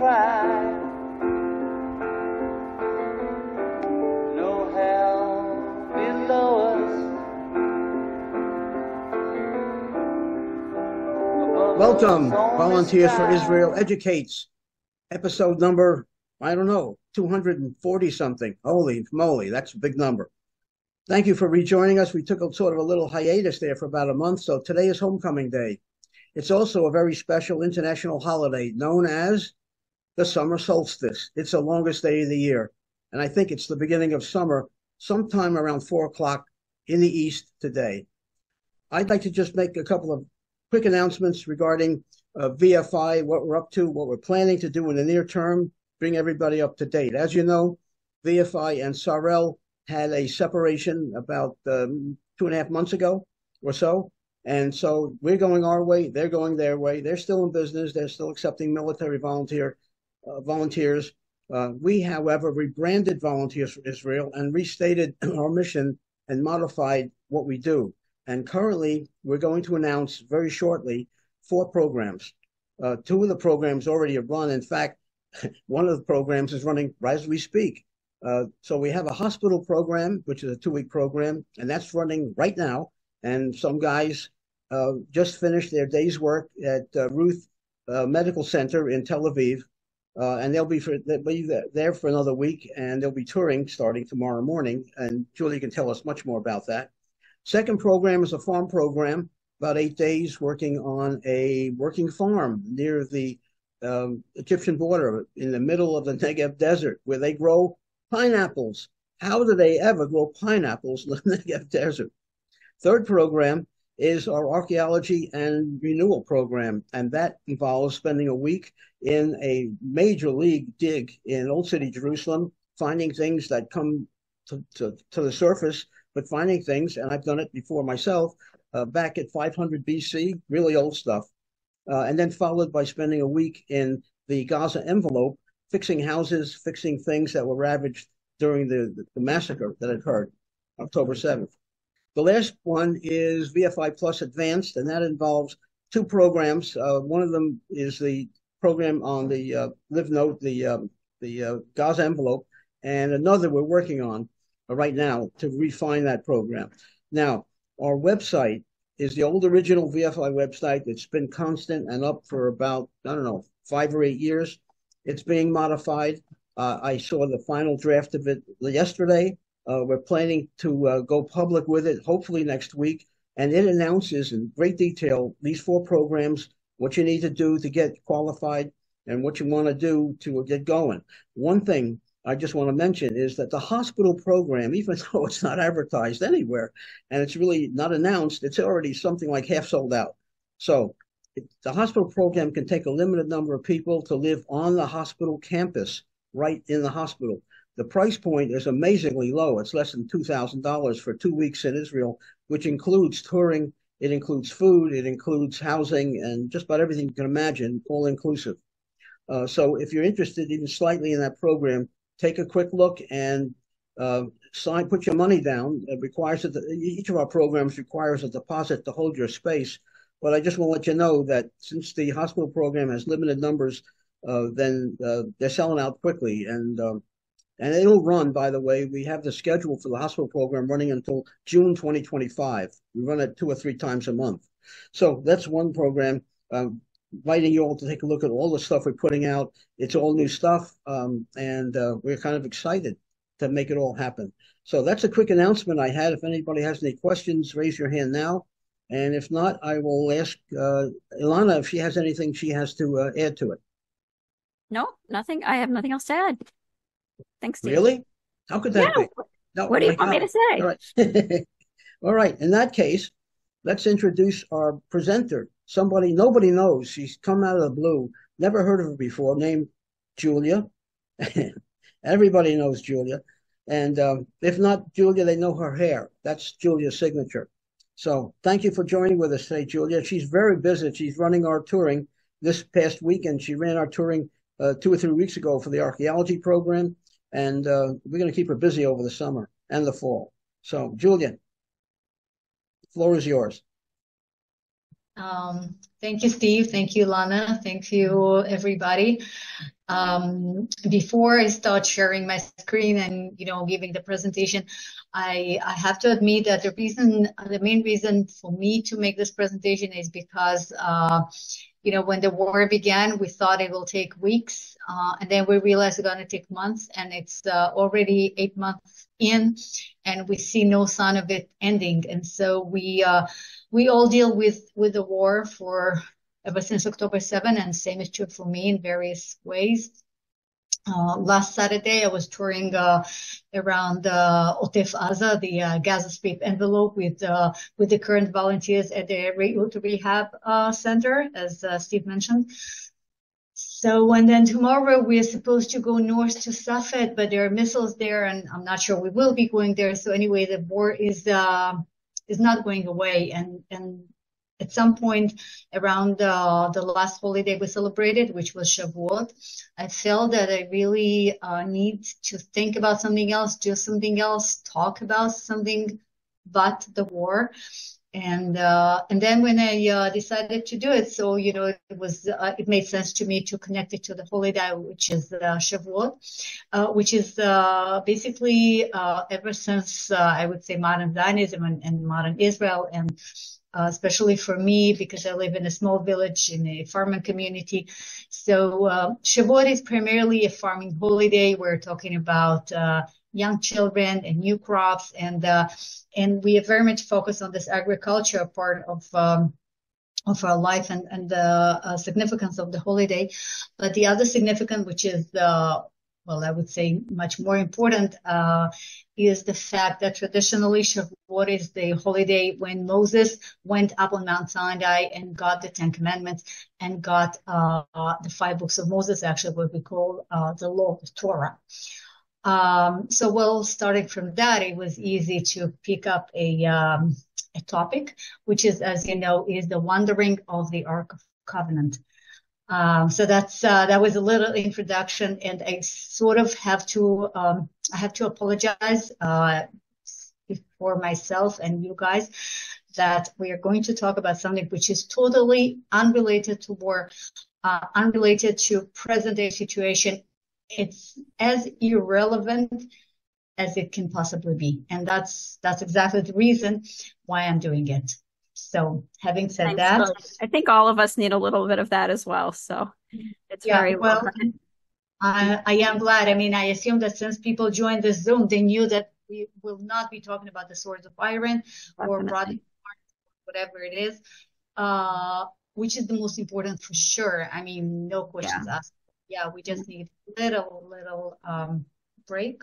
try. No hell below us. Welcome, Volunteers for Israel Educates, episode number, I don't know, 240 something. Holy moly, that's a big number. Thank you for rejoining us. We took a sort of a little hiatus there for about a month, so today is Homecoming Day. It's also a very special international holiday known as the summer solstice. It's the longest day of the year, and I think it's the beginning of summer, sometime around 4 o'clock in the east today. I'd like to just make a couple of quick announcements regarding VFI, what we're up to, what we're planning to do in the near term, bring everybody up to date. As you know, VFI and Sarel had a separation about 2.5 months ago or so. And so we're going our way, they're going their way. They're still in business. They're still accepting military volunteers. We, however, rebranded Volunteers for Israel and restated our mission and modified what we do. And currently, we're going to announce very shortly 4 programs. 2 of the programs already have run. In fact, one of the programs is running right as we speak. So we have a hospital program, which is a 2-week program, and that's running right now. And some guys just finished their day's work at Ruth Medical Center in Tel Aviv. And they'll be there for another week, and they'll be touring starting tomorrow morning. And Julie can tell us much more about that. Second program is a farm program, about 8 days working on a working farm near the Egyptian border in the middle of the Negev desert where they grow pineapples. How do they ever grow pineapples in the Negev desert? Third program is our archaeology and renewal program, and that involves spending a week in a major league dig in Old City, Jerusalem, finding things that come to the surface, but finding things, and I've done it before myself, back at 500 BC, really old stuff, and then followed by spending a week in the Gaza envelope, fixing houses, fixing things that were ravaged during the massacre that occurred October 7th. The last one is VFI Plus Advanced, and that involves 2 programs. One of them is the program on the Live Note, the Gaza envelope, and another we're working on right now to refine that program. Now, our website is the old original VFI website. It's been constant and up for about, I don't know, 5 or 8 years. It's being modified. I saw the final draft of it yesterday. We're planning to go public with it, hopefully next week. And it announces in great detail these 4 programs, what you need to do to get qualified and what you want to do to get going. One thing I just want to mention is that the hospital program, even though it's not advertised anywhere and it's really not announced, it's already something like half sold out. So the hospital program can take a limited number of people to live on the hospital campus, right in the hospital. The price point is amazingly low. It's less than $2,000 for 2 weeks in Israel, which includes touring, it includes food, it includes housing, and just about everything you can imagine, all inclusive. So if you're interested even slightly in that program, take a quick look and put your money down. It requires each of our programs requires a deposit to hold your space. But I just want to let you know that since the hospital program has limited numbers, then they're selling out quickly. And it'll run, by the way. We have the schedule for the hospital program running until June 2025. We run it 2 or 3 times a month. So that's one program. Inviting you all to take a look at all the stuff we're putting out. It's all new stuff, and we're kind of excited to make it all happen. So that's a quick announcement I had. If anybody has any questions, raise your hand now. And if not, I will ask Ilana if she has anything she has to add to it. No, nothing. I have nothing else to add. Thanks, Steve. Really? How could that be? No, what do you want me to say? All right. All right. In that case, let's introduce our presenter. Somebody nobody knows. She's come out of the blue. Never heard of her before. Named Julia. Everybody knows Julia. And if not Julia, they know her hair. That's Julia's signature. So thank you for joining with us today, Julia. She's very busy. She's running our touring this past weekend. She ran our touring 2 or 3 weeks ago for the archaeology program. And we're going to keep her busy over the summer and the fall. So, Julia, the floor is yours. Thank you, Steve. Thank you, Lana. Thank you, everybody. Before I start sharing my screen and giving the presentation, I have to admit that the main reason for me to make this presentation is because when the war began, we thought it will take weeks, and then we realized it's going to take months, and it's already 8 months in, and we see no sign of it ending. And so we all deal with the war for ever since October 7, and same is true for me in various ways. Last Saturday, I was touring around Otef Aza, the Gaza Strip envelope, with the current volunteers at the rehab center, as Steve mentioned. So, and then tomorrow we're supposed to go north to Safed, but there are missiles there, and I'm not sure we will be going there. So anyway, the war is not going away, and at some point around the last holiday we celebrated, which was Shavuot, I felt that I really need to think about something else, do something else, talk about something but the war. And then when I decided to do it, so it made sense to me to connect it to the holiday, which is Shavuot, which is basically ever since I would say modern Zionism and modern Israel, and especially for me, because I live in a small village in a farming community. So Shavuot is primarily a farming holiday. We're talking about young children and new crops, and we are very much focused on this agriculture part of our life and the significance of the holiday. But the other significance, which is I would say much more important, is the fact that traditionally Shavuot is the holiday when Moses went up on Mount Sinai and got the Ten Commandments and got the 5 books of Moses, actually what we call the law, the Torah. Starting from that, it was easy to pick up a topic, which is, as you know, is the wandering of the Ark of Covenant. So that was a little introduction, and I sort of have to apologize for myself and you guys that we are going to talk about something which is totally unrelated to war, unrelated to present day situation. It's as irrelevant as it can possibly be, and that's exactly the reason why I'm doing it. So having said that, I think all of us need a little bit of that as well. So it's very well. I am glad. I mean, I assume that since people joined this Zoom, they knew that we will not be talking about the swords of iron or whatever it is, which is the most important for sure. I mean, no questions asked. Yeah, we just need a little break.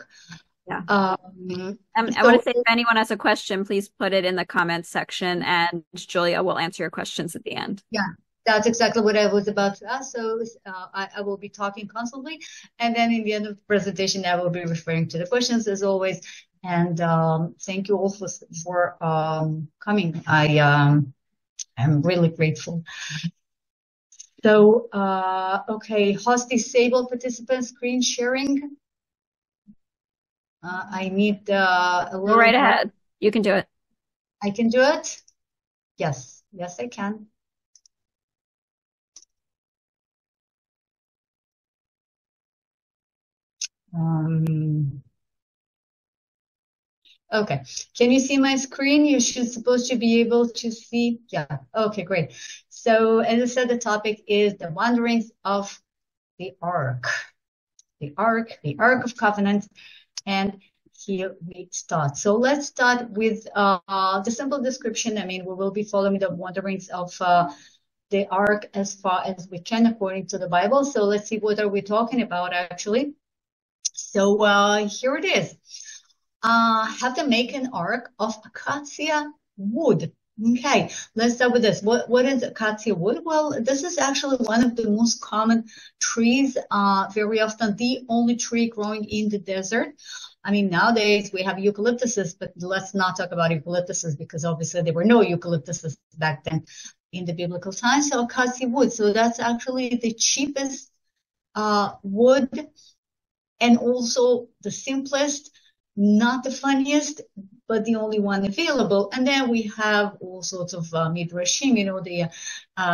Yeah. I want to say, if anyone has a question, please put it in the comments section, and Julia will answer your questions at the end. Yeah, that's exactly what I was about to ask. So I will be talking constantly, and then in the end of the presentation, I will be referring to the questions as always. And thank you all for coming. I'm really grateful. So, okay, host disable participant screen sharing. I need a little. Go right ahead. You can do it. I can do it? Yes. Yes, I can. Okay. Can you see my screen? You should supposed to be able to see. Yeah. Okay, great. So as I said, the topic is the wanderings of the Ark. The Ark of Covenant. And here we start. So let's start with the simple description. I mean, we will be following the wanderings of the Ark as far as we can according to the Bible. So let's see what are we talking about actually. So here it is. Have to make an ark of acacia wood. Okay, let's start with this. What is acacia wood? Well, this is actually one of the most common trees, very often the only tree growing in the desert. I mean, nowadays we have eucalyptuses, but let's not talk about eucalyptuses because obviously there were no eucalyptuses back then in the biblical times. So acacia wood. So that's actually the cheapest wood and also the simplest, not the funniest, but the only one available. And then we have all sorts of midrashim, the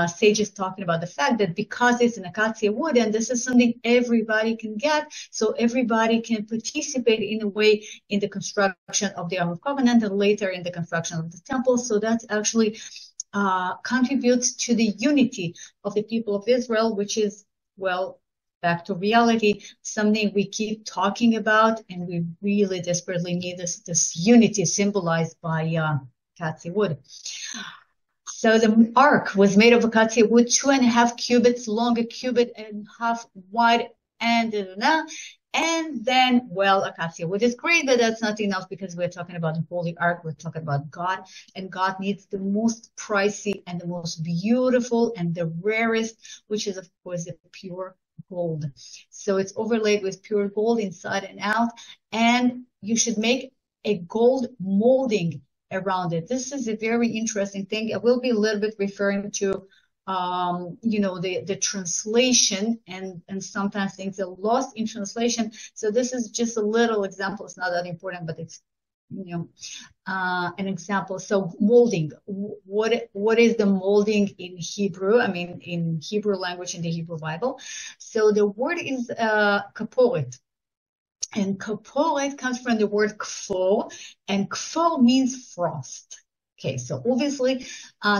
sages talking about the fact that because it's an acacia wood, and this is something everybody can get, so everybody can participate in a way in the construction of the Ark of Covenant and later in the construction of the temple. So that actually contributes to the unity of the people of Israel, which is, well, back to reality, something we keep talking about, and we really desperately need this unity symbolized by acacia wood. So the ark was made of acacia wood, 2.5 cubits long, a cubit and half wide, and then, well, acacia wood is great, but that's not enough because we're talking about the holy ark. We're talking about God, and God needs the most pricey and the most beautiful and the rarest, which is, of course, the pure gold. So it's overlaid with pure gold inside and out, and you should make a gold molding around it. This is a very interesting thing. I will be a little bit referring to the translation, and sometimes things are lost in translation. So this is just a little example. It's not that important, but it's an example. So molding, what is the molding in Hebrew? I mean, in Hebrew language, in the Hebrew Bible. So the word is kaporet. And kaporet comes from the word kfor, and kfor means frost. Okay, so obviously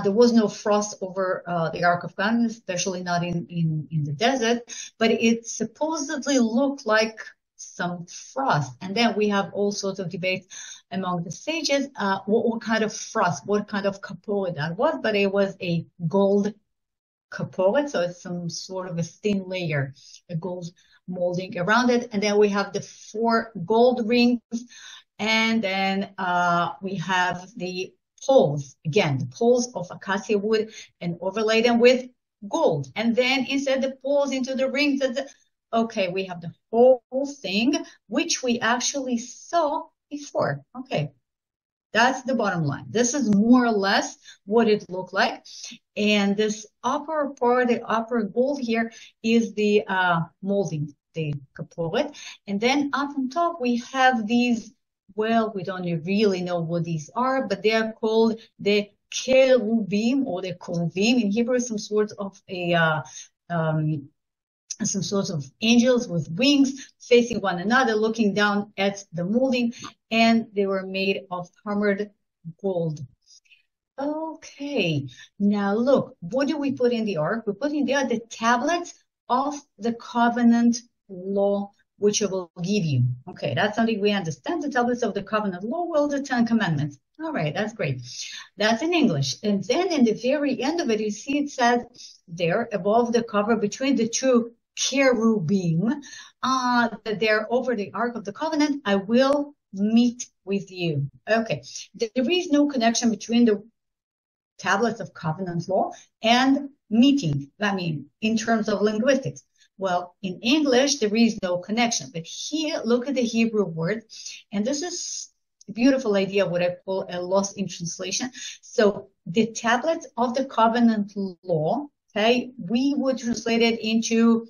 there was no frost over the Ark of Covenant, especially not in the desert, but it supposedly looked like some frost. And then we have all sorts of debates among the sages, what kind of frost, what kind of kaporet that was, but it was a gold kaporet, so it's some sort of a thin layer, a gold molding around it. And then we have the 4 gold rings, and then we have the poles, again, the poles of acacia wood, and overlay them with gold. And then insert the poles into the rings. Okay, we have the whole thing, which we actually saw before. Okay, that's the bottom line. This is more or less what it looked like. And this upper part, the upper gold here, is the molding, the kaporet. And then up on top, we have these, well, we don't really know what these are, but they are called the kerubim or the koruvim. In Hebrew, some sort of angels with wings facing one another, looking down at the molding, and they were made of hammered gold. Okay, now look, what do we put in the ark? We put in there the tablets of the covenant law, which I will give you. Okay, that's something we understand. The tablets of the covenant law, well, the 10 commandments. All right, that's great. That's in English. And then in the very end of it, you see it says there above the cover between the 2 cherubim, that they're over the Ark of the Covenant, I will meet with you. Okay, there is no connection between the tablets of covenant law and meeting. I mean, in terms of linguistics. Well, in English, there is no connection. But here, look at the Hebrew word. And this is a beautiful idea, what I call a lost in translation. So the tablets of the covenant law, okay, we would translate it into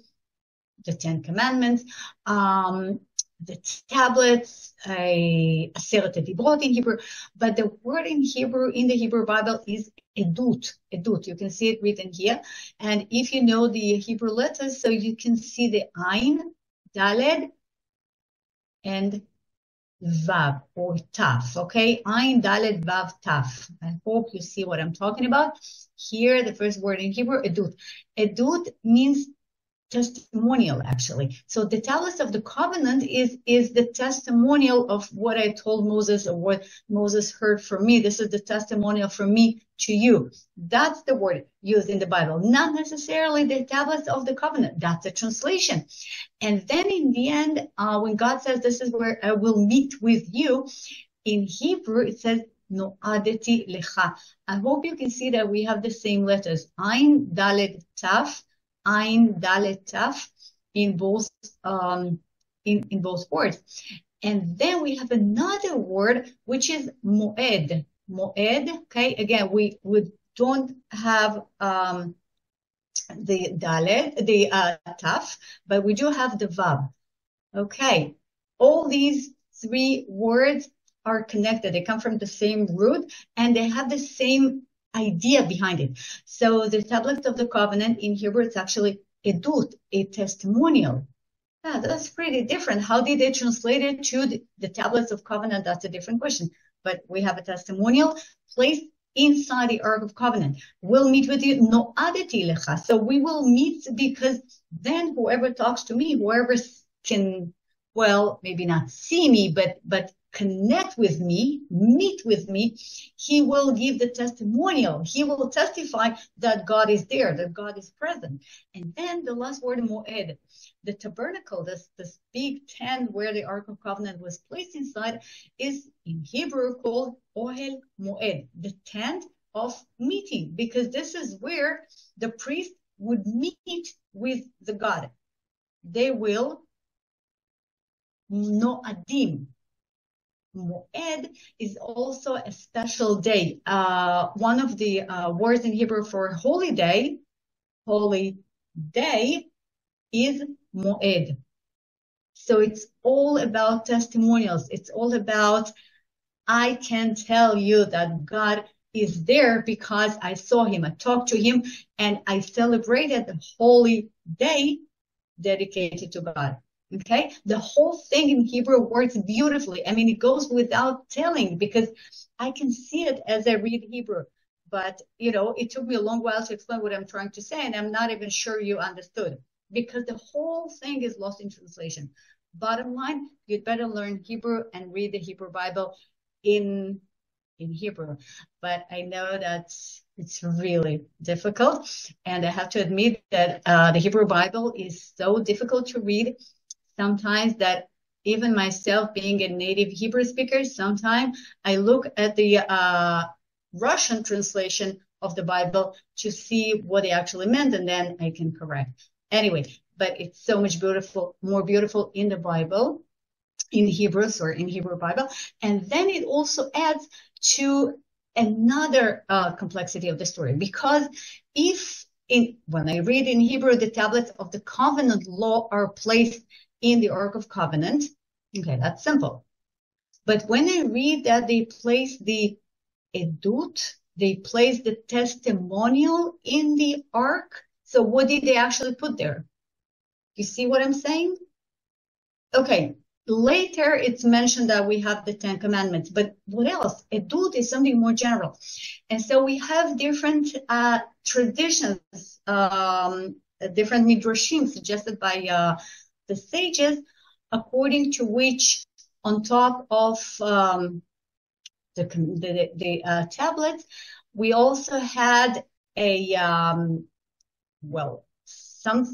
the 10 commandments, the tablets, Aseret Dibrot in Hebrew, but the word in Hebrew, in the Hebrew Bible, is edut. You can see it written here. And if you know the Hebrew letters, so you can see the Ain, Daled, and Vav, or Taf, okay? Ain, Daled, Vav, Taf. I hope you see what I'm talking about. Here, the first word in Hebrew, edut. Edut means testimonial, actually. So the tablets of the covenant is the testimonial of what I told Moses, or what Moses heard from me. This is the testimonial from me to you. That's the word used in the Bible, not necessarily the tablets of the covenant. That's a translation. And then in the end, when God says, this is where I will meet with you, in Hebrew, it says, No'adeti lecha. I hope you can see that we have the same letters. Ain, Dalet, Taf. Ain, Dalet, Taf, in both in both words. And then we have another word, which is moed. Moed, okay, again, we don't have the Dalet, the Taf, but we do have the Vav. Okay, all these 3 words are connected. They come from the same root and they have the same idea behind it. So the tablets of the covenant in Hebrew, it's actually edut, a testimonial. Yeah, that's pretty different. How did they translate it to the tablets of covenant? That's a different question. But we have a testimonial placed inside the Ark of Covenant. We'll meet with you, no'adeti lecha. So we will meet because then whoever talks to me, whoever can, well, maybe not see me, but connect with me, meet with me, he will give the testimonial. He will testify that God is there, that God is present. And then the last word, moed, the tabernacle, this big tent where the Ark of Covenant was placed inside, is in Hebrew called ohel moed, the tent of meeting, because this is where the priest would meet with the God. They will noadim. Moed is also a special day. One of the words in Hebrew for holy day is moed. So it's all about testimonials. It's all about, I can tell you that God is there because I saw him, I talked to him, and I celebrated the holy day dedicated to God. Okay, the whole thing in Hebrew works beautifully. I mean, it goes without telling because I can see it as I read Hebrew. But, you know, it took me a long while to explain what I'm trying to say, and I'm not even sure you understood because the whole thing is lost in translation. Bottom line, you'd better learn Hebrew and read the Hebrew Bible in Hebrew. But I know that it's really difficult. And I have to admit that the Hebrew Bible is so difficult to read sometimes that even myself being a native Hebrew speaker, sometimes I look at the Russian translation of the Bible to see what they actually meant, and then I can correct. Anyway, but it's so much more beautiful in the Bible, in Hebrews or in Hebrew Bible. And then it also adds to another complexity of the story, because when I read in Hebrew, the tablets of the covenant law are placed in the Ark of Covenant. Okay, that's simple. But when I read that they place the edut, they place the testimonial in the Ark. So what did they actually put there? You see what I'm saying? Okay, later it's mentioned that we have the 10 Commandments, but what else? Edut is something more general. And so we have different traditions, different midrashim suggested by the sages, according to which on top of the tablets, we also had some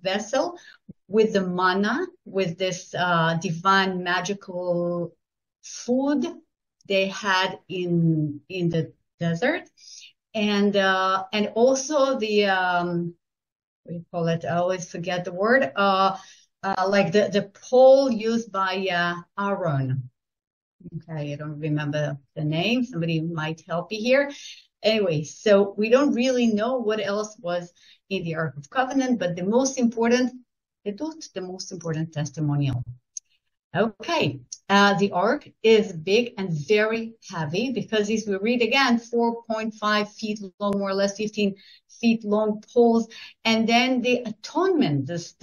vessel with the manna, with this divine magical food they had in the desert, and also the what do you call it? I always forget the word. Like the pole used by Aaron. Okay, I don't remember the name. Somebody might help me here. Anyway, so we don't really know what else was in the Ark of Covenant, but the most important testimonial. Okay, the Ark is big and very heavy because, as we read again, 4.5 feet long, more or less 15 feet long poles, and then the atonement, this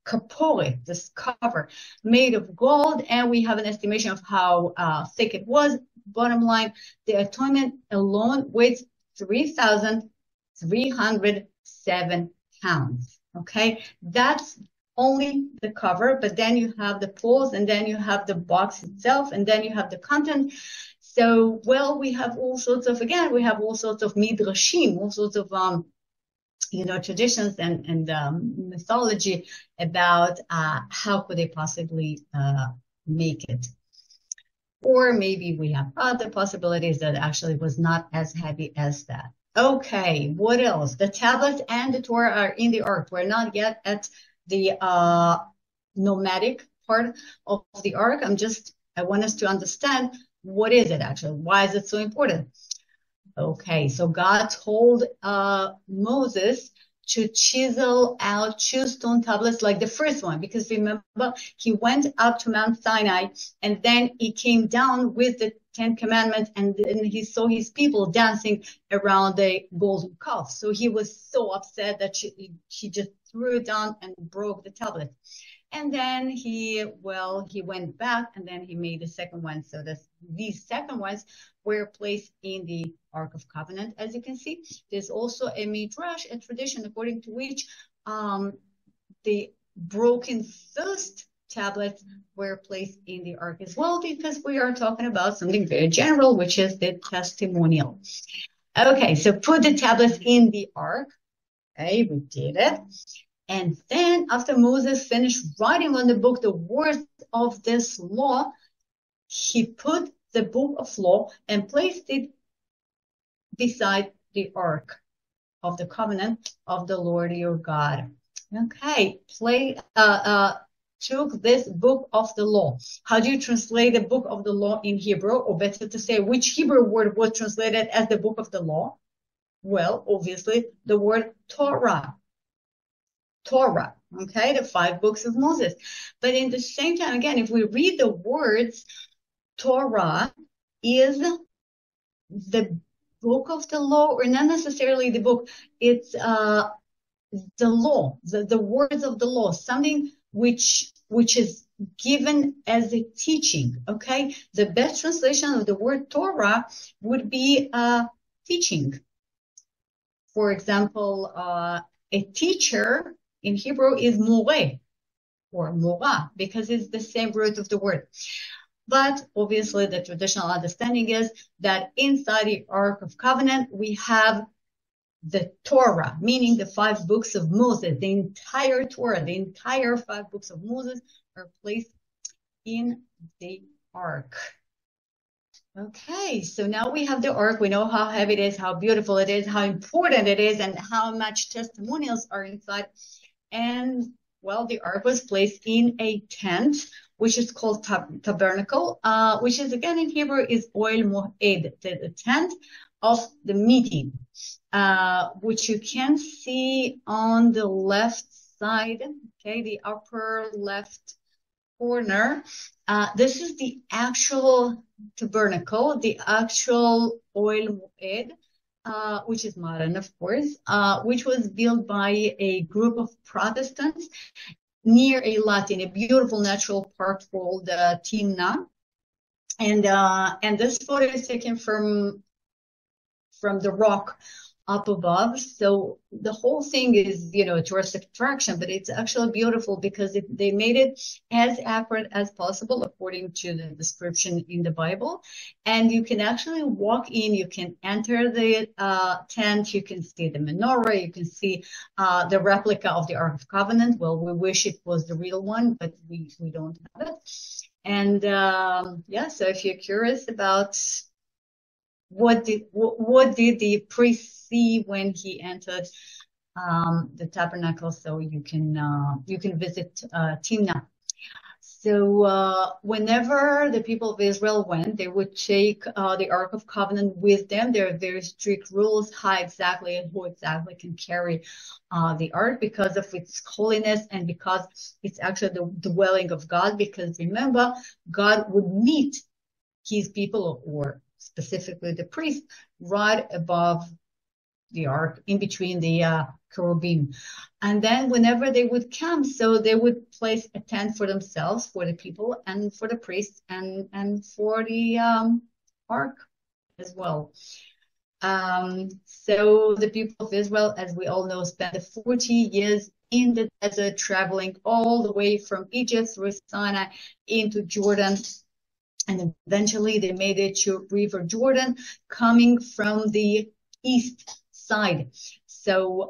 kaporet, this cover made of gold, and we have an estimation of how thick it was. Bottom line, the atonement alone weighs 3,307 pounds. Okay, that's only the cover, but then you have the poles, and then you have the box itself, and then you have the content. So, well, we have all sorts of midrashim, all sorts of traditions and mythology about how could they possibly make it. Or maybe we have other possibilities that actually was not as heavy as that. Okay, what else? The tablets and the Torah are in the Ark. We're not yet at the nomadic part of the Ark. I want us to understand what is it actually? Why is it so important? Okay, so God told Moses to chisel out 2 stone tablets like the first one, because remember, he went up to Mount Sinai and then he came down with the 10 commandments, and then he saw his people dancing around the golden calf. So he was so upset that she just threw it down and broke the tablet. And then he went back and then he made the second one. So these second ones were placed in the Ark of Covenant, as you can see. There's also a midrash, a tradition according to which the broken first tablets were placed in the Ark as well, because we are talking about something very general, which is the testimonial. Okay, so put the tablets in the Ark. Okay, we did it. And then after Moses finished writing on the book the words of this law, he put the book of law and placed it beside the Ark of the covenant of the Lord your God. Okay, took this book of the law. How do you translate the book of the law in Hebrew? Or better to say, which Hebrew word was translated as the book of the law? Well, obviously, the word Torah. Torah, okay, the 5 books of Moses. But in the same time, again, if we read the words, Torah is the book of the law, or not necessarily the book, it's the law, the words of the law, something which is given as a teaching, okay? The best translation of the word Torah would be teaching. For example, a teacher in Hebrew is moreh or morah, because it's the same root of the word. But obviously the traditional understanding is that inside the Ark of Covenant, we have the Torah, meaning the 5 books of Moses. The entire Torah, the entire 5 books of Moses are placed in the Ark. Okay, so now we have the Ark. We know how heavy it is, how beautiful it is, how important it is, and how much testimonials are inside. And, well, the Ark was placed in a tent, which is called tabernacle, which is, again, in Hebrew, is oil moed, the tent of the meeting, which you can see on the left side, okay, the upper left corner. This is the actual tabernacle, the actual oil moed, which is modern, of course, which was built by a group of Protestants near Eilat in a beautiful natural park called Timna. And this photo is taken from the rock up above. So the whole thing is, a tourist attraction, but it's actually beautiful because they made it as accurate as possible according to the description in the Bible. And you can actually walk in, you can enter the tent, you can see the menorah, you can see the replica of the Ark of Covenant. Well, we wish it was the real one, but we don't have it. And so if you're curious about what did the priest see when he entered the tabernacle, so you can visit Timna. So whenever the people of Israel went, they would take the Ark of Covenant with them. There are very strict rules, how exactly and who exactly can carry the Ark, because of its holiness and because it's actually the dwelling of God. Because remember, God would meet his people, or specifically the priest, right above the Ark, in between the cherubim. And then whenever they would come, so they would place a tent for themselves, for the people, and for the priests, and for the Ark as well. So the people of Israel, as we all know, spent the 40 years in the desert, traveling all the way from Egypt through Sinai into Jordan. And eventually they made it to River Jordan, coming from the east side. So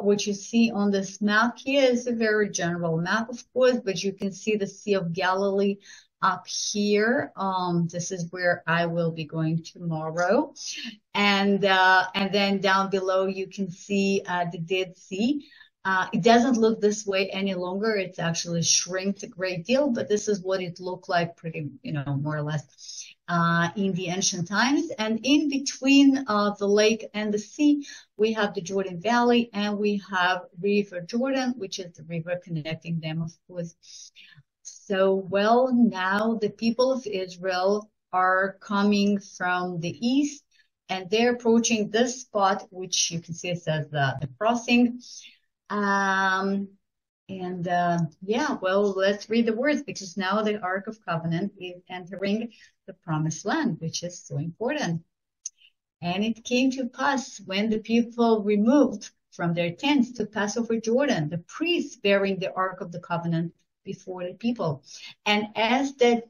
what you see on this map here is a very general map, of course, but you can see the Sea of Galilee up here. This is where I will be going tomorrow. And then down below you can see the Dead Sea. It doesn't look this way any longer. It's actually shrinked a great deal, but this is what it looked like pretty, more or less in the ancient times. And in between the lake and the sea, we have the Jordan Valley, and we have River Jordan, which is the river connecting them, of course. So, well, now the people of Israel are coming from the east, and they're approaching this spot, which you can see it says the crossing. Yeah, well, let's read the words, because now the Ark of Covenant is entering the promised land, which is so important. And it came to pass when the people removed from their tents to pass over Jordan, the priests bearing the Ark of the Covenant before the people. And as they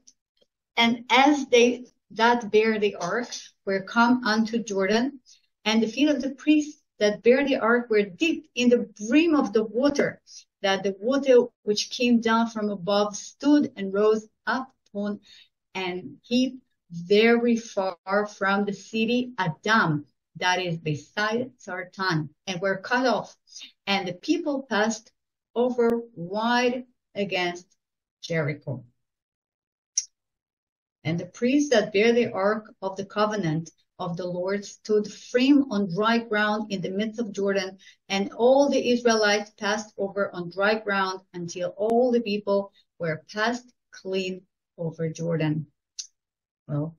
that bear the ark were come unto Jordan, and the feet of the priests that bear the ark were dipped in the brim of the water, that the water which came down from above stood and rose up upon and heaped very far from the city Adam, that is beside Sartan, and were cut off. And the people passed over wide against Jericho. And the priests that bear the ark of the covenant of the Lord stood firm on dry ground in the midst of Jordan, and all the Israelites passed over on dry ground until all the people were passed clean over Jordan. Well,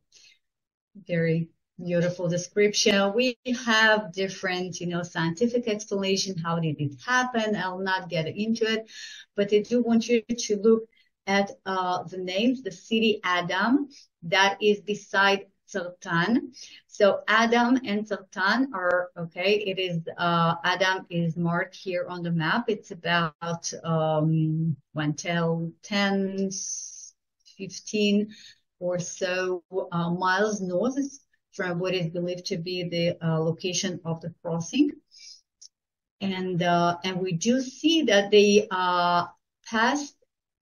very beautiful description. We have different, scientific explanation. How did it happen? I'll not get into it, but I do want you to look at the names, the city Adam, that is beside Sartan. So Adam and Sartan are, okay, it is, Adam is marked here on the map. It's about 10, 15 or so miles north from what is believed to be the location of the crossing. And we do see that they passed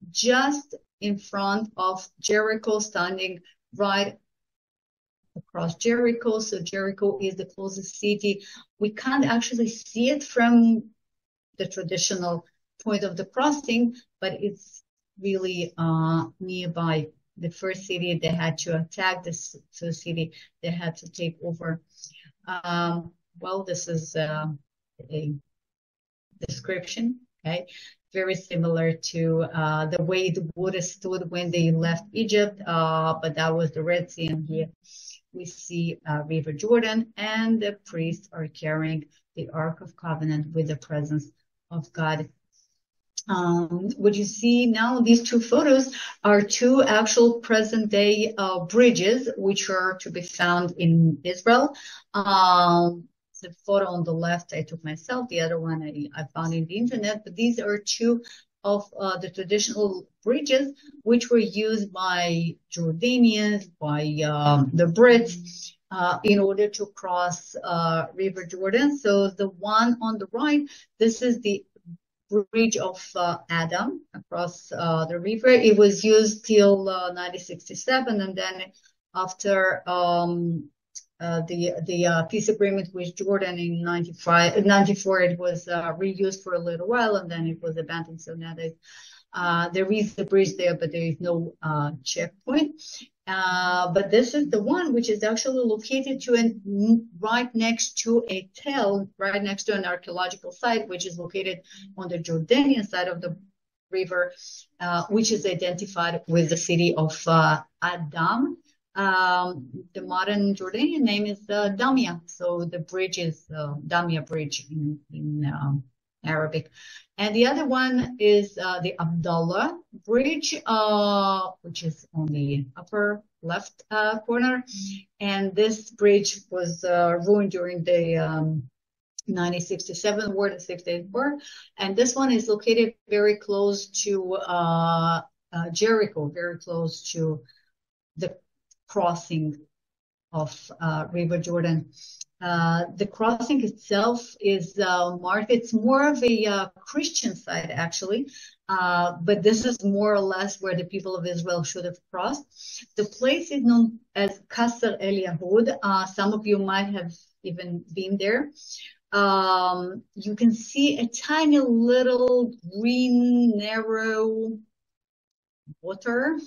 just in front of Jericho, standing right across Jericho. So Jericho is the closest city. We can't actually see it from the traditional point of the crossing, but it's really nearby. The first city they had to attack, this city they had to take over. Well, this is a description, okay? Very similar to the way the water stood when they left Egypt, but that was the Red Sea, and here we see River Jordan, and the priests are carrying the Ark of Covenant with the presence of God. What you see now, these two photos are two actual present-day bridges, which are to be found in Israel. The photo on the left I took myself, the other one I found in the internet, but these are two of the traditional bridges which were used by Jordanians, by the Brits, in order to cross River Jordan. So the one on the right, this is the bridge of Adam across the river. It was used till 1967, and then after the peace agreement with Jordan in 94, it was reused for a little while, and then it was abandoned. So now there is a bridge there, but there is no checkpoint. But this is the one which is actually located right next to a tell, right next to an archaeological site, which is located on the Jordanian side of the river, which is identified with the city of Adam. The modern Jordanian name is Damia. So the bridge is Damia Bridge in Arabic. And the other one is the Abdullah Bridge, which is on the upper left corner. And this bridge was ruined during the 1967 war, the 6-Day War. And this one is located very close to Jericho, very close to the crossing of River Jordan. The crossing itself is marked. It's more of a Christian site, actually, but this is more or less where the people of Israel should have crossed. The place is known as Qasr El Yahud. Some of you might have even been there. You can see a tiny little green narrow water,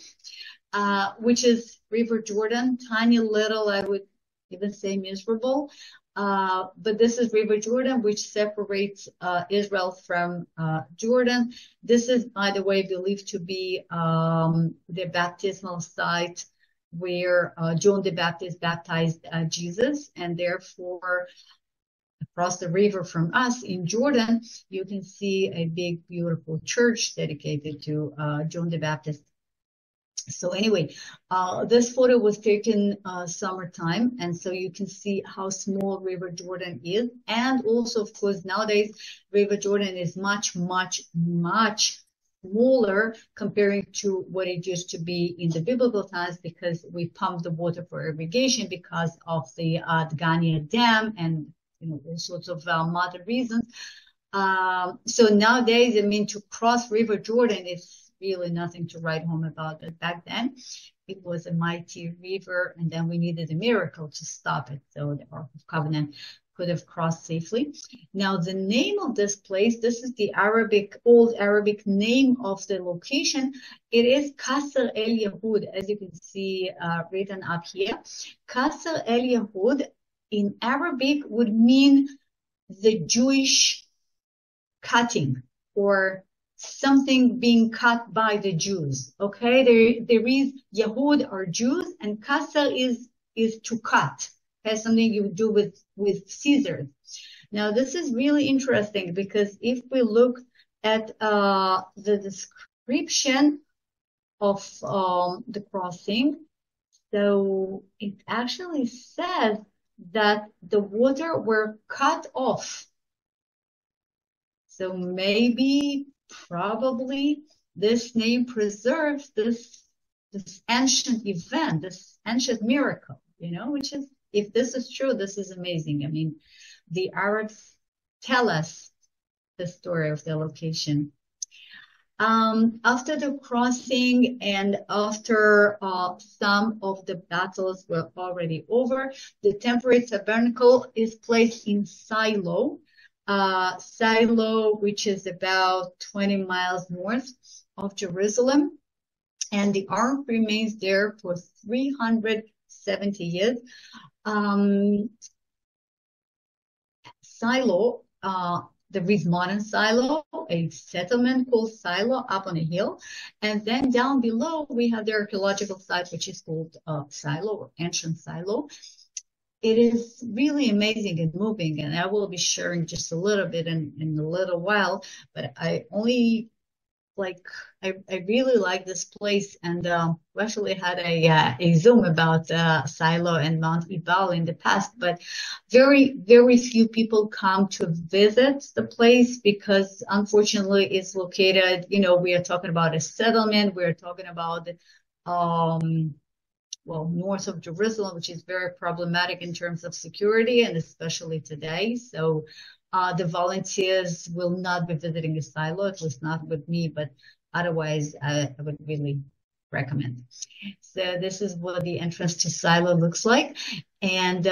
which is River Jordan. Tiny little, I would even say miserable. But this is River Jordan, which separates Israel from Jordan. This is, by the way, believed to be the baptismal site where John the Baptist baptized Jesus, and therefore across the river from us in Jordan, you can see a big, beautiful church dedicated to John the Baptist. So anyway, this photo was taken summertime, and so you can see how small River Jordan is. And also, of course, nowadays, River Jordan is much, much, much smaller comparing to what it used to be in the biblical times, because we pump the water for irrigation because of the Dgania Dam and all sorts of modern reasons. So nowadays, I mean, to cross River Jordan is really nothing to write home about. But back then, it was a mighty river, and then we needed a miracle to stop it. So the Ark of Covenant could have crossed safely. Now, the name of this place, this is the old Arabic name of the location. It is Qasr El Yahud, as you can see written up here. Qasr El Yahud in Arabic would mean the Jewish cutting, or something being cut by the Jews. Okay, there is Yahud or Jews, and Qasr is to cut. Has something you do with scissors. Now this is really interesting, because if we look at the description of the crossing, so it actually says that the water were cut off. So maybe, probably, this name preserves this ancient event, this ancient miracle, which is, if this is true, this is amazing. I mean, the Arabs tell us the story of the location. After the crossing and after some of the battles were already over, the temporary tabernacle is placed in Shiloh. Shiloh, which is about 20 miles north of Jerusalem, and the ark remains there for 370 years. Shiloh, there is modern Shiloh, a settlement called Shiloh up on a hill, and then down below we have the archaeological site, which is called Shiloh, or ancient Shiloh. It is really amazing and moving, and I will be sharing just a little bit in a little while, but I really like this place, and we actually had a Zoom about Shiloh and Mount Ebal in the past, but very, very few people come to visit the place, because unfortunately it's located, we are talking about a settlement, we are talking about north of Jerusalem, which is very problematic in terms of security, and especially today. So the volunteers will not be visiting the Shiloh, at least not with me, but otherwise I would really recommend. So this is what the entrance to Shiloh looks like. And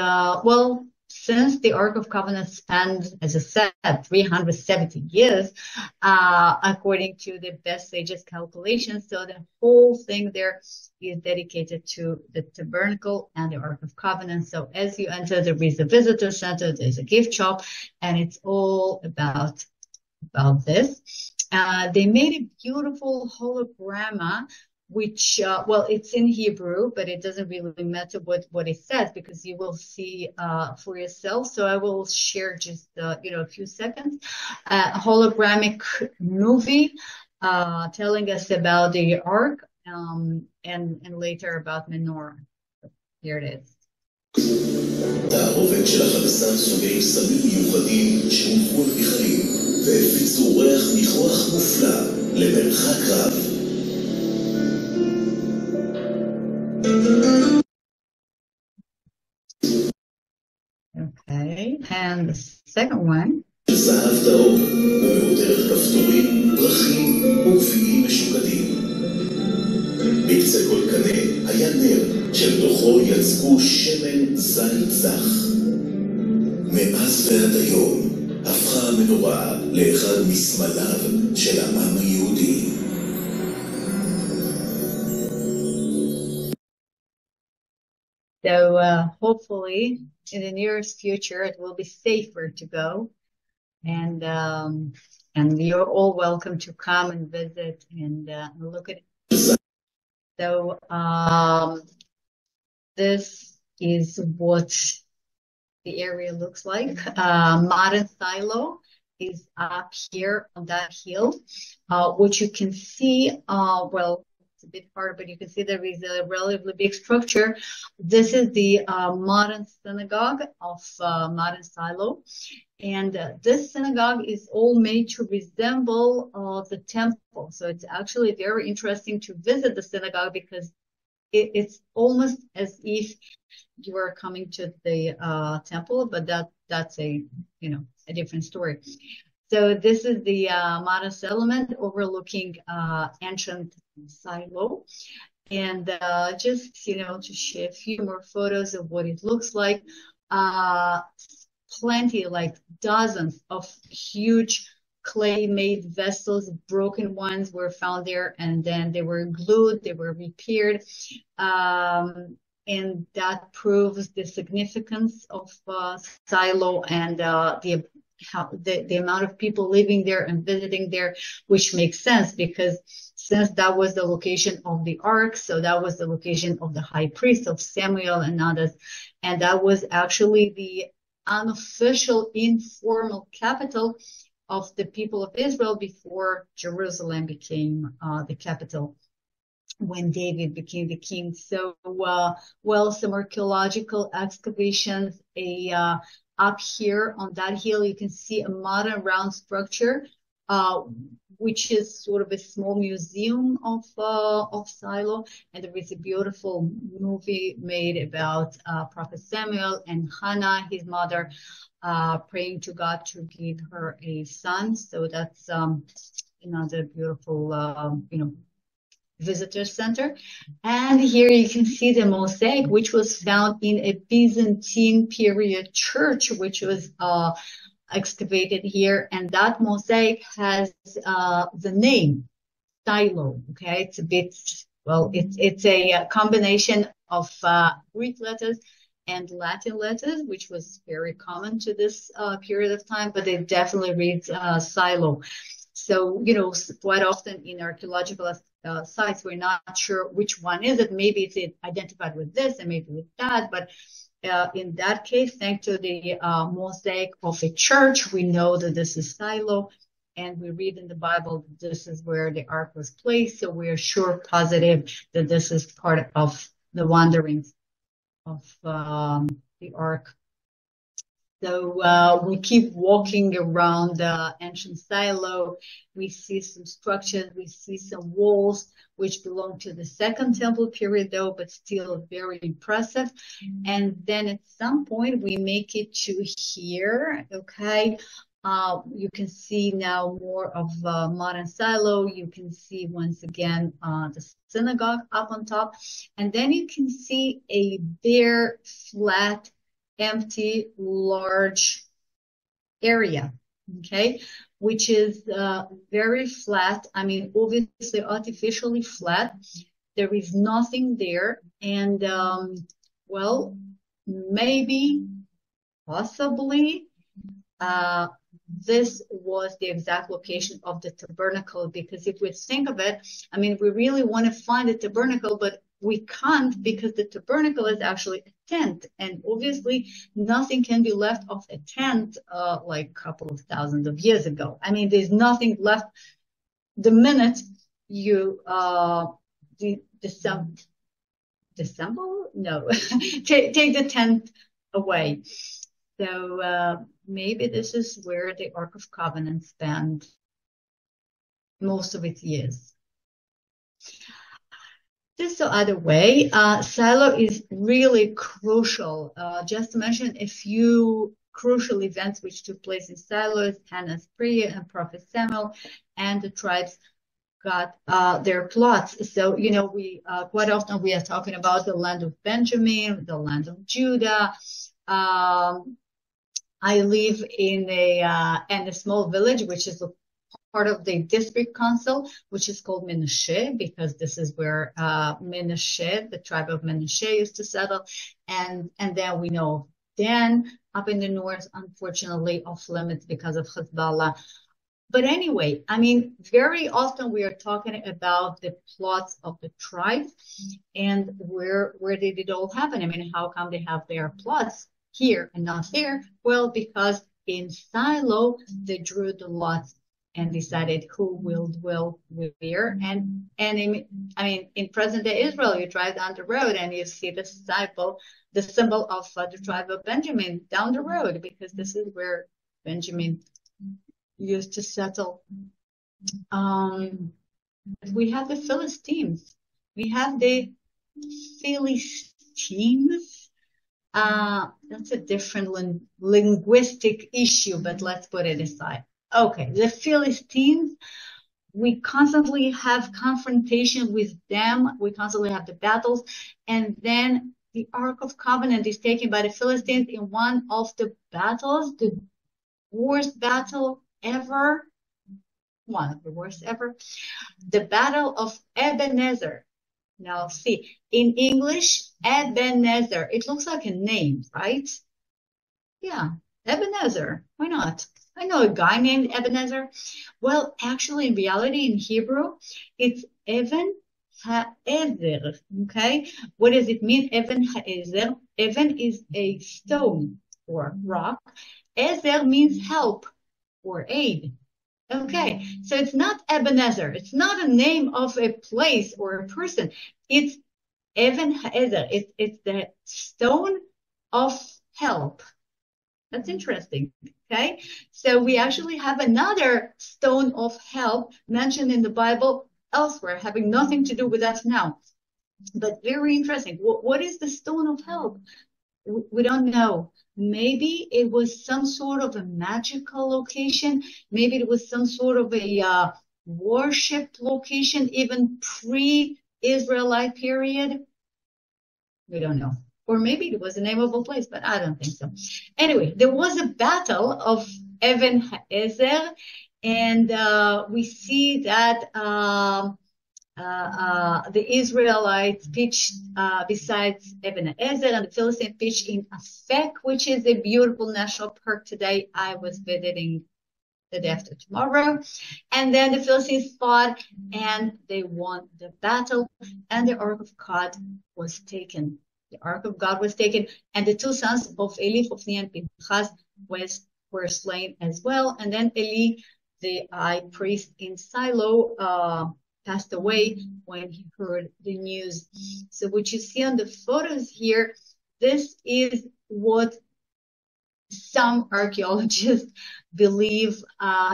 since the Ark of Covenant spans, as I said, 370 years, according to the best sages' calculations, so the whole thing there is dedicated to the tabernacle and the Ark of Covenant. So as you enter, there is a visitor center, there's a gift shop, and it's all about this. They made a beautiful hologramma, which, it's in Hebrew, but it doesn't really matter what it says, because you will see for yourself. So I will share just, a few seconds. A holographic movie telling us about the Ark, and later about menorah. Here it is. תערובת של 11 סוגי סמים מיוחדים שהונחו על מכלים והפיצו ריח ניחוח מופלא למרחק רב. Okay, and the second one. זהב טהור ומעוטרת כפתורים, פרחים וגביעים משוקדים. בקצה כל קנה היה נר, של תוכו יצאו שמן זית זך. מאז ועד היום הפכה המנורה לאחד מסמליו של העם היהודי. So hopefully in the nearest future it will be safer to go, and you're all welcome to come and visit and look at it. So this is what the area looks like. Modern Silo is up here on that hill, which you can see, well, it's a bit hard, but you can see there is a relatively big structure. This is the modern synagogue of modern Silo. And this synagogue is all made to resemble the temple. So it's actually very interesting to visit the synagogue because it's almost as if you are coming to the temple, but that's a different story. So this is the modern settlement overlooking ancient Silo, and just to share a few more photos of what it looks like. Plenty, like dozens of huge clay-made vessels, broken ones were found there, and then they were glued, they were repaired, and that proves the significance of Silo and the amount of people living there and visiting there, which makes sense because since that was the location of the ark, so that was the location of the high priest, of Samuel and others, and that was actually the unofficial, informal capital of the people of Israel before Jerusalem became the capital when David became the king. So, some archaeological excavations, up here on that hill, you can see a modern round structure, which is sort of a small museum of Silo. And there is a beautiful movie made about Prophet Samuel and Hannah, his mother, praying to God to give her a son. So that's another beautiful, visitor center. And here you can see the mosaic, which was found in a Byzantine period church, which was excavated here. And that mosaic has the name Silo. Okay, it's a bit, it's a combination of Greek letters and Latin letters, which was very common to this period of time, but it definitely reads Silo. So, quite often in archaeological sites, we're not sure which one is it. Maybe it's identified with this and maybe with that. But in that case, thanks to the mosaic of a church, we know that this is Silo. And we read in the Bible that this is where the ark was placed. So we're sure positive that this is part of the wanderings of the ark. So we keep walking around the ancient Silo. We see some structures, we see some walls, which belong to the Second Temple period, though, but still very impressive. And then at some point, we make it to here, okay? You can see now more of modern Silo. You can see once again the synagogue up on top. And then you can see a bare, flat, empty, large area, okay, which is very flat. I mean, obviously artificially flat. There is nothing there. And, maybe, possibly, this was the exact location of the tabernacle, because if we think of it, I mean, we really want to find the tabernacle, but we can't because the tabernacle is actually a tent, and obviously nothing can be left of a tent like a couple of thousands of years ago. I mean, there's nothing left the minute you disassemble? No, take the tent away. So maybe this is where the Ark of Covenant spent most of its years. Just the other way, Silo is really crucial. Just to mention a few crucial events which took place in Silo: Hannah's prayer and Prophet Samuel, and the tribes got their plots. So, we quite often we are talking about the land of Benjamin, the land of Judah, I live in a small village, which is part of the district council, which is called Menashe, because this is where Menashe, the tribe of Menashe, used to settle. And then we know Dan up in the north, unfortunately, off limits because of Hezbollah. But anyway, I mean, very often we are talking about the plots of the tribe and where did it all happen? I mean, how come they have their plots here and not there? Well, because in Shiloh, they drew the lots and decided who will dwell where. And in present day Israel, you drive down the road and you see the symbol of the tribe of Benjamin down the road, because this is where Benjamin used to settle. We have the Philistines. We have the Philistines. That's a different linguistic issue, but let's put it aside. Okay, the Philistines, we constantly have confrontation with them. We constantly have the battles. And then the Ark of Covenant is taken by the Philistines in one of the battles, the worst battle ever, one of the worst ever, the Battle of Ebenezer. Now, see, in English, Ebenezer, it looks like a name, right? Yeah, Ebenezer, why not? I know a guy named Ebenezer. Well, actually, in reality, in Hebrew, it's Even Ha'ezer, okay? What does it mean, Even Ha'ezer? Even is a stone or rock. Ezer means help or aid. Okay, so it's not Ebenezer. It's not a name of a place or a person. It's Even Ha'ezer. It's the stone of help. That's interesting. Okay, so we actually have another stone of help mentioned in the Bible elsewhere, having nothing to do with us now, but very interesting. What is the stone of help? We don't know. Maybe it was some sort of a magical location. Maybe it was some sort of a worship location, even pre-Israelite period. We don't know. Or maybe it was the name of a place, but I don't think so. Anyway, there was a battle of Even Ha'ezer, and we see that the Israelites pitched besides Even Ha'ezer, and the Philistines pitched in Afek, which is a beautiful national park today. I was visiting the day after tomorrow. And then the Philistines fought, and they won the battle, and the Ark of God was taken. The Ark of God was taken, and the two sons of Eli, Hophni and Pinchas, were slain as well. And then Eli, the high priest in Shiloh, passed away when he heard the news. So what you see on the photos here, this is what some archaeologists believe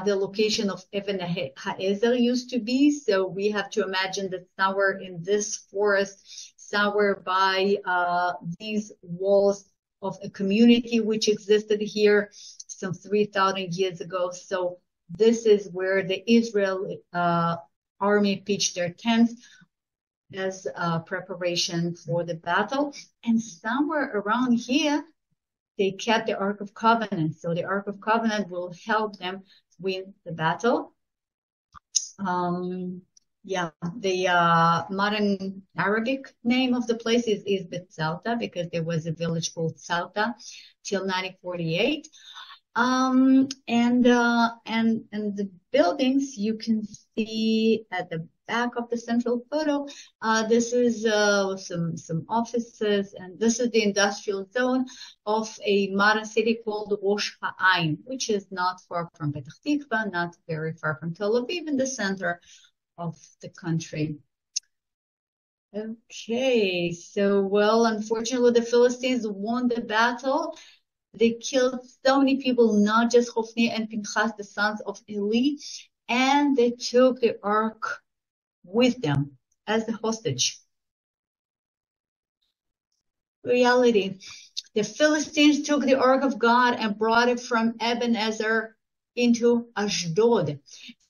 the location of Even Ha'ezer used to be. So we have to imagine that somewhere in this forest, somewhere by these walls of a community which existed here some 3,000 years ago. So this is where the Israel army pitched their tents as preparation for the battle. And somewhere around here, they kept the Ark of Covenant. So the Ark of Covenant will help them win the battle. The modern Arabic name of the place is Betzalta, because there was a village called Tzalta till 1948. And the buildings you can see at the back of the central photo. This is some offices, and this is the industrial zone of a modern city called Rosh Ha'ain, which is not far from Petah Tikva, not very far from Tel Aviv, in the center of the country. Okay, so well, unfortunately, the Philistines won the battle. They killed so many people, not just Hophni and Pinchas, the sons of Eli, and they took the ark with them as the hostage. Reality. The Philistines took the ark of God and brought it from Ebenezer into Ashdod.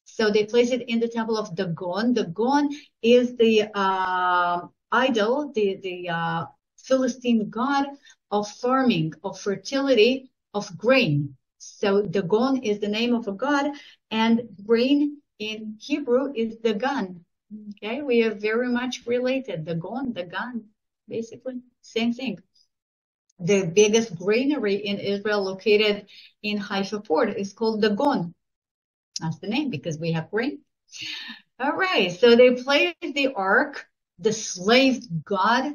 So they placed it in the temple of Dagon. Dagon is the idol, the Philistine god of farming, of fertility, of grain. So Dagon is the name of a god, and grain in Hebrew is Dagan. Okay, we are very much related. Dagon, Dagan, basically same thing. The biggest granary in Israel, located in Haifa port, is called Dagon. That's the name because we have grain. All right, so they placed the ark, the slave god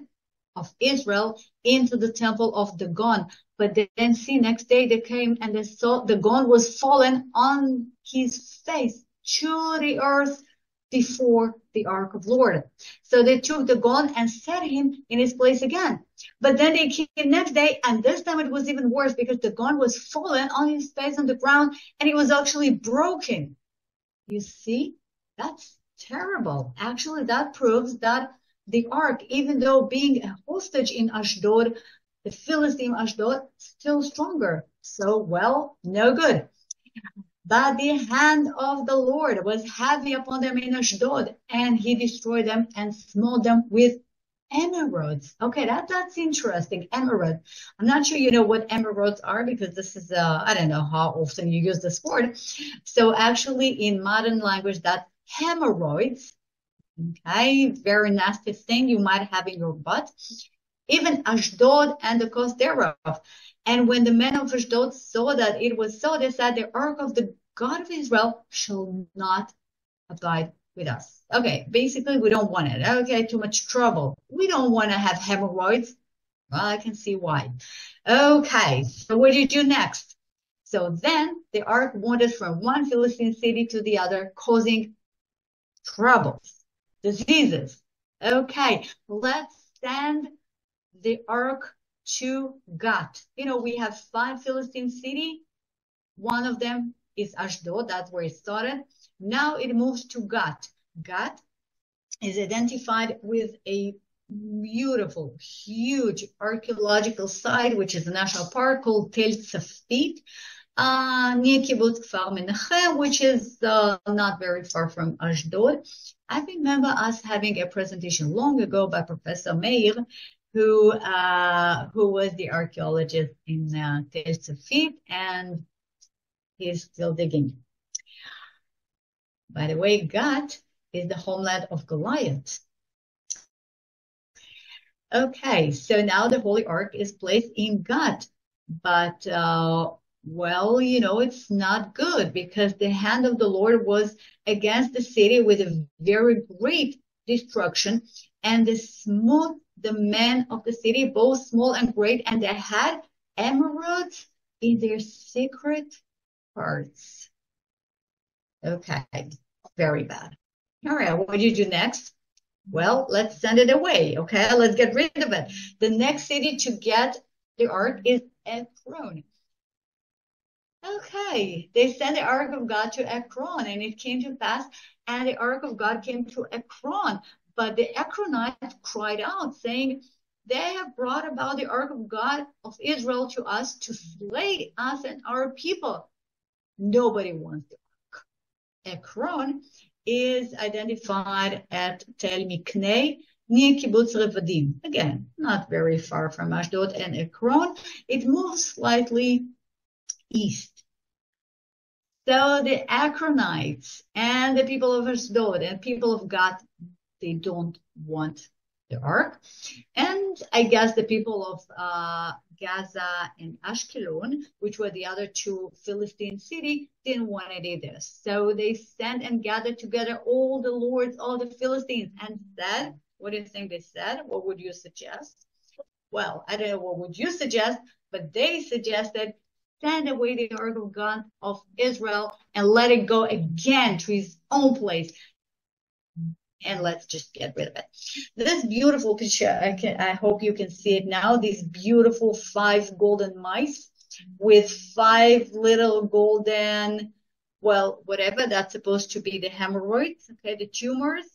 of Israel, into the temple of Dagon. But then see, next day they came and they saw Dagon was fallen on his face to the earth before the ark of Lord. So they took Dagon and set him in his place again. But then they came next day, and this time it was even worse because Dagon was fallen on his face on the ground, and it was actually broken. You see, that's terrible. Actually, that proves that the ark, even though being a hostage in Ashdod, the Philistine Ashdod, still stronger. So, well, no good. But the hand of the Lord was heavy upon them in Ashdod, and he destroyed them and smote them with emeralds. Okay, that's interesting. Emerald. I'm not sure you know what emeralds are, because this is, I don't know how often you use this word. So actually in modern language, that's hemorrhoids. Okay, very nasty thing you might have in your butt. Even Ashdod and the coast thereof. And when the men of Ashdod saw that it was so, they said, the ark of the God of Israel shall not abide with us. Okay, basically we don't want it. Okay, too much trouble. We don't want to have hemorrhoids. Well, I can see why. Okay, so what do you do next? So then the ark wandered from one Philistine city to the other, causing troubles, diseases. Okay, let's send the ark to Gath. You know, we have 5 Philistine cities. One of them is Ashdod. That's where it started. Now it moves to Gath. Gath is identified with a beautiful, huge archaeological site, which is a national park called Tel Tzafit, near Kibbutz Kfar Menachem, which is not very far from Ashdod. I remember us having a presentation long ago by Professor Meir, who was the archaeologist in Tel Tzafit, and he's still digging. By the way, Gath is the homeland of Goliath. Okay, so now the Holy Ark is placed in Gath, but well, you know, it's not good, because the hand of the Lord was against the city with a very great destruction, and they smote the men of the city, both small and great, and they had emeralds in their secret parts. Okay, very bad. All right, what do you do next? Well, let's send it away. Okay, let's get rid of it. The next city to get the ark is Ekron. Okay, they sent the ark of God to Ekron, and it came to pass, and the ark of God came to Ekron. But the Ekronites cried out, saying, they have brought about the ark of God of Israel to us to slay us and our people. Nobody wants the ark. Ekron is identified at Tel Mikneh, near Kibbutz Revadim. Again, not very far from Ashdod and Ekron. It moves slightly east. So the Ekronites and the people of Ashdod and people of Gath, they don't want the ark. And I guess the people of Gaza and Ashkelon, which were the other 2 Philistine cities, didn't want it either. So they sent and gathered together all the lords, all the Philistines, and said, what do you think they said? What would you suggest? Well, I don't know what would you suggest, but they suggested, send away the ark of God of Israel and let it go again to his own place. And let's just get rid of it. This beautiful picture, I hope you can see it now. These beautiful 5 golden mice with 5 little golden, well, whatever, that's supposed to be the hemorrhoids, okay, the tumors.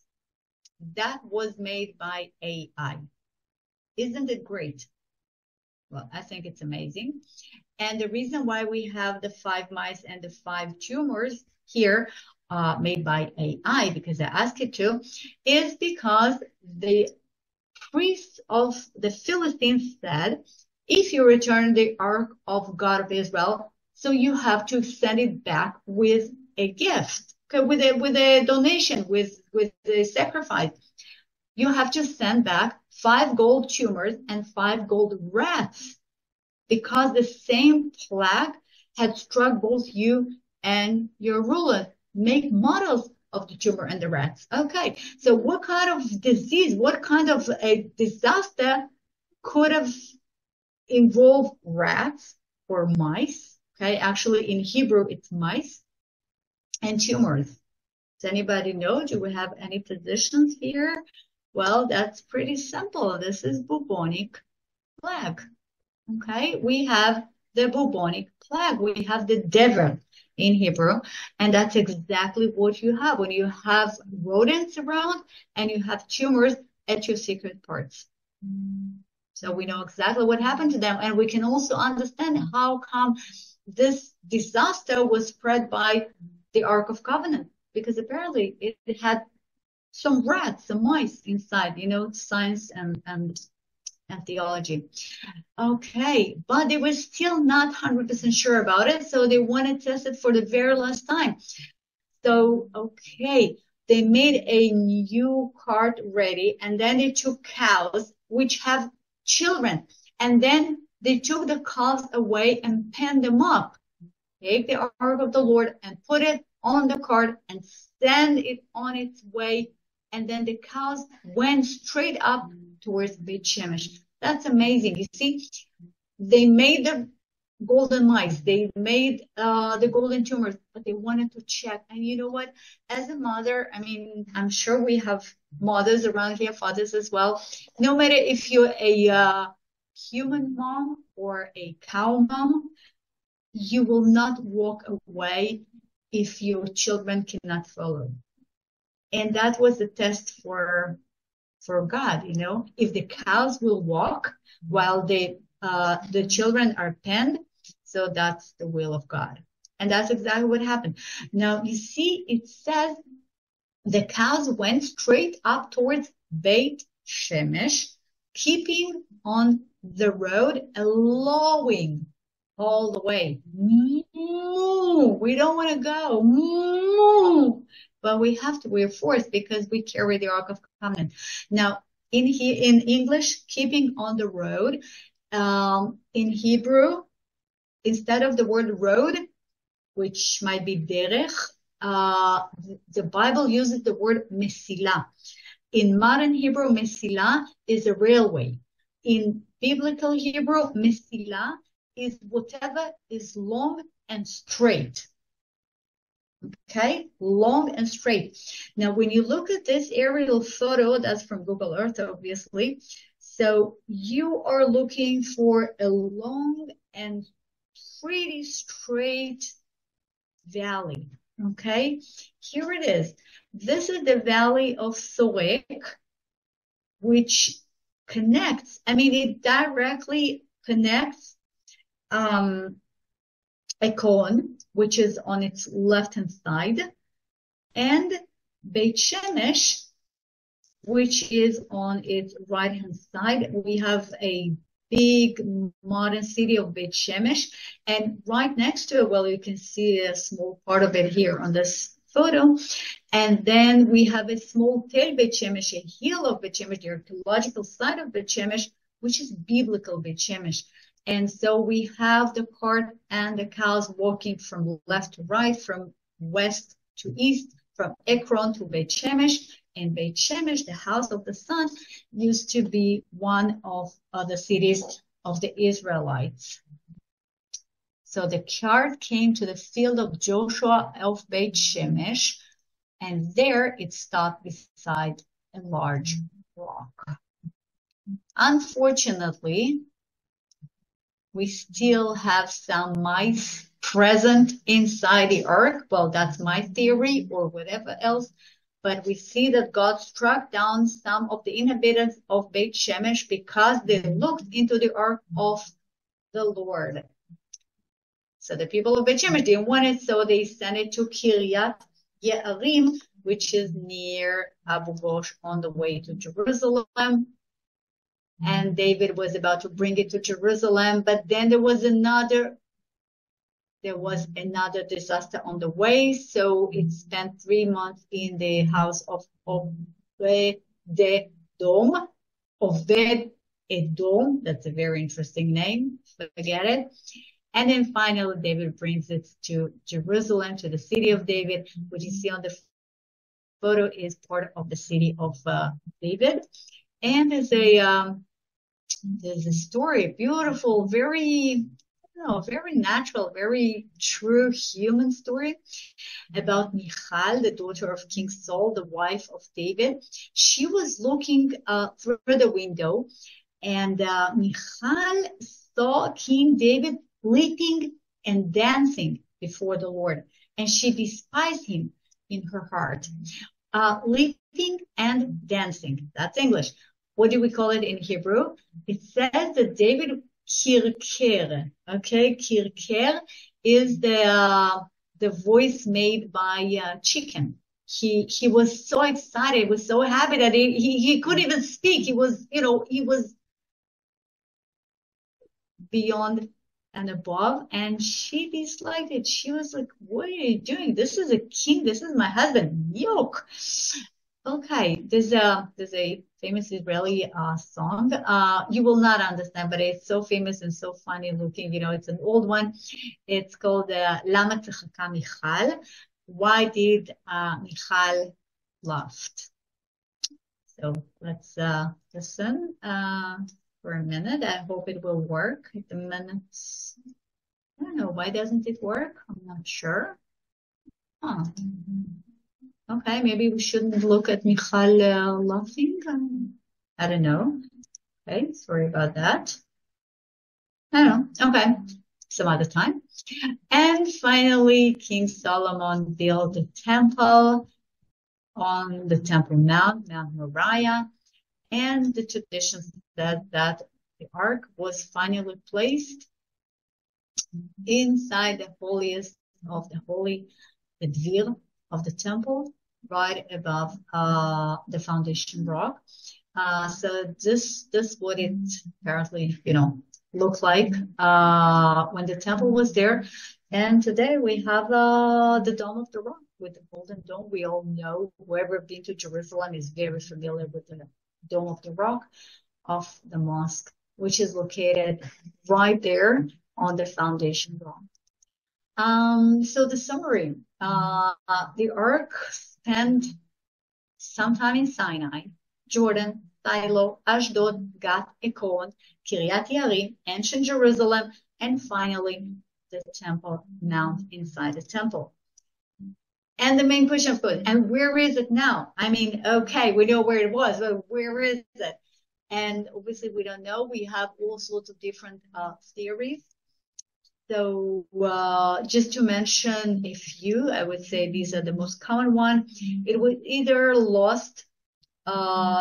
That was made by AI. Isn't it great? Well, I think it's amazing. And the reason why we have the 5 mice and the 5 tumors here, made by AI, because I asked it to, is because the priests of the Philistines said, if you return the Ark of God of Israel, so you have to send it back with a gift, okay, with a donation, with a sacrifice. You have to send back 5 gold tumors and 5 gold rats, because the same plague had struck both you and your ruler. Make models of the tumor and the rats. Okay, so what kind of disease, what kind of a disaster could have involved rats or mice? Okay, actually in Hebrew it's mice and tumors. Does anybody know? Do we have any positions here? Well, that's pretty simple. This is bubonic plague. Okay, we have the bubonic plague. We have the dever in Hebrew, and that's exactly what you have when you have rodents around and you have tumors at your secret parts. So we know exactly what happened to them, and we can also understand how come this disaster was spread by the Ark of Covenant, because apparently it had some rats, some mice inside, science and theology. Okay, but they were still not 100% sure about it, so they wanted to test it for the very last time. So, okay, they made a new cart ready, and then they took cows, which have children, and then they took the calves away and penned them up. Take the ark of the Lord and put it on the cart and send it on its way. And then the cows went straight up towards Beit Shemesh. That's amazing. You see, they made the golden mice, they made the golden tumors, but they wanted to check. And you know what? As a mother, I mean, I'm sure we have mothers around here, fathers as well. No matter if you're a human mom or a cow mom, you will not walk away if your children cannot follow. And that was the test for God, if the cows will walk while the children are penned, so that's the will of God. And that's exactly what happened. Now, you see, it says the cows went straight up towards Beit Shemesh, keeping on the road and lowing all the way. We don't want to go. But we have to, we're forced because we carry the Ark of Covenant. Now, in English, keeping on the road, in Hebrew, instead of the word road, which might be derech, the Bible uses the word mesila. In modern Hebrew, mesila is a railway. In biblical Hebrew, mesila is whatever is long and straight. Okay, long and straight. Now, when you look at this aerial photo, that's from Google Earth, obviously. So you are looking for a long and pretty straight valley. Okay, here it is. This is the valley of Sorek, which connects, it directly connects Ekron, which is on its left-hand side, and Beit Shemesh, which is on its right-hand side. We have a big modern city of Beit Shemesh, and right next to it, well, you can see a small part of it here on this photo. And then we have a small Tel Beit Shemesh, a hill of Beit Shemesh, the archaeological site of Beit Shemesh, which is biblical Beit Shemesh. And so we have the cart and the cows walking from left to right, from west to east, from Ekron to Beit Shemesh. And Beit Shemesh, the house of the sun, used to be one of the cities of the Israelites. So the cart came to the field of Joshua of Beit Shemesh, and there it stopped beside a large rock. Unfortunately, we still have some mice present inside the ark. Well, that's my theory or whatever else. But we see that God struck down some of the inhabitants of Beit Shemesh because they looked into the ark of the Lord. So the people of Beit Shemesh didn't want it, so they sent it to Kiryat Ye'arim, which is near Abu Ghosh on the way to Jerusalem. and David was about to bring it to Jerusalem, but then there was another disaster on the way, so it spent 3 months in the house of Obed-Edom. Obed-Edom, that's a very interesting name, forget it. And then finally, David brings it to Jerusalem, to the city of David, which you see on the photo is part of the city of David. And there's a story, beautiful, very natural, very true human story about Michal, the daughter of King Saul, the wife of David. She was looking through the window, and Michal saw King David leaping and dancing before the Lord, and she despised him in her heart. Leaping and dancing, that's English. What do we call it in Hebrew? It says that David kirker. Okay, kirker is the voice made by chicken. He was so excited, was so happy that he couldn't even speak. He was beyond and above, and she disliked it. She was like, "What are you doing? This is a king. This is my husband. Yoke." Okay, there's a famous Israeli song. You will not understand, but it's so famous and so funny looking. It's an old one. It's called Lama Tzachaka Michal. Why did Michal laughed? So let's listen for a minute. I hope it will work. The minutes. I don't know. Why doesn't it work? I'm not sure. Huh. Okay, maybe we shouldn't look at Michal laughing. I don't know. Okay, sorry about that. I don't know. Okay, some other time. And finally, King Solomon built a temple on the Temple Mount Moriah, and the tradition said that the ark was finally placed inside the holiest of the holy, the Dvir of the temple, right above the foundation rock. So this what it apparently looked like when the temple was there. And today we have the Dome of the Rock with the Golden Dome. We all know, whoever been to Jerusalem is very familiar with the Dome of the Rock of the mosque, which is located right there on the foundation rock. So the summary, the ark spent some time in Sinai, Jordan, Shiloh, Ashdod, Gat, Ekron, Kiryat Yarim, ancient Jerusalem, and finally the Temple Mount inside the temple. And the main question, of course, and where is it now? I mean, okay, we know where it was, but where is it? And obviously we don't know. We have all sorts of different theories. So just to mention a few, I would say these are the most common one. It was either lost